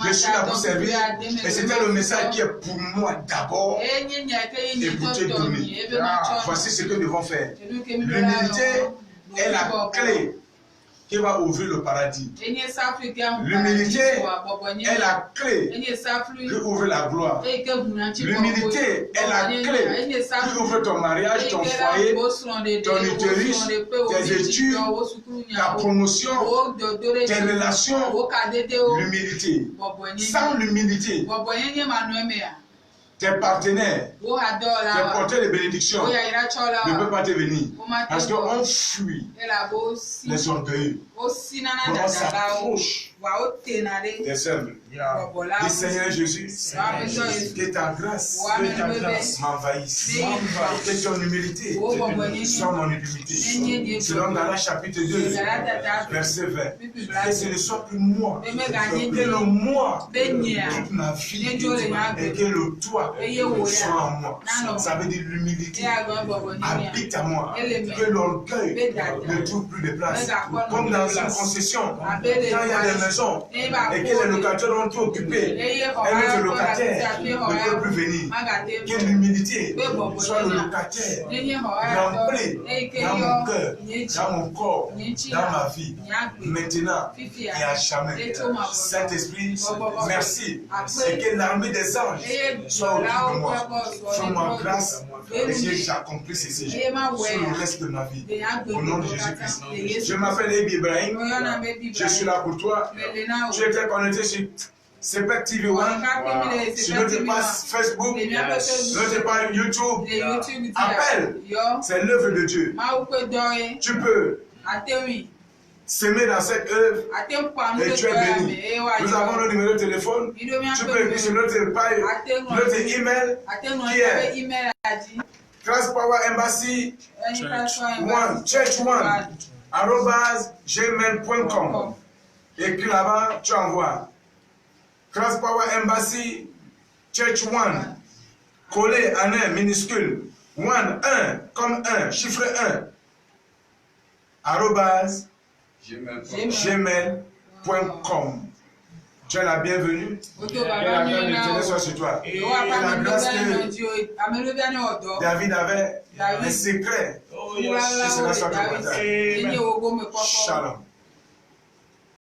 [SPEAKER 1] Je suis là pour servir. Et c'était le message qui est pour moi d'abord et pour te donner. Voici ce que nous devons faire. L'humilité est la clé qui va ouvrir le paradis. L'humilité est la clé qui ouvre la gloire. L'humilité est la clé qui ouvre ton mariage, ton foyer, ton utérus, tes études, ta promotion, tes relations. L'humilité. Sans l'humilité, tes partenaires, tes porteurs de bénédiction ne peuvent pas te venir. Parce qu'on fuit les orgueils. On s'approche des humbles. Dis Seigneur Jésus, que ta grâce m'envahisse. Que ton humilité soit mon humilité. Selon Galates chapitre 2, verset 20. Que ce ne soit plus moi, que le moi toute ma vie et que le toi soit en moi. Ça veut dire l'humilité habite à moi. Que l'orgueil ne trouve plus de place. Comme dans une concession, quand il y a des maisons et que les locataires ont tout occupé, un autre locataire ne peut plus venir. Que l'humilité soit le locataire rempli dans mon cœur, dans mon corps, dans ma vie, maintenant et à jamais. Saint-Esprit, merci. Et que l'armée des anges soit autour de moi. Fais-moi grâce et que j'accomplisse ceci sur le reste de ma vie. Au nom de Jésus-Christ. Je m'appelle Ebi Ibrahim. Je suis là pour toi. Tu étais connecté sur CPEC TV One, sur notre page Facebook, notre page YouTube. Appelle, c'est l'œuvre de Dieu. Tu peux s'aimer dans cette œuvre et tu es béni. Nous avons le numéro de téléphone. Tu peux écrire sur notre page, notre email qui est Christ Power Embassy Church One @gmail.com. Écris là-bas, tu envoies Christ Power Embassy Church One, collé en un minuscule, One, 1, comme 1, chiffre 1, @gmail.com. Tu es la bienvenue. Que la grâce de Dieu soit sur toi. Et la grâce que David avait, les secrets, que cela soit ton partage. Shalom.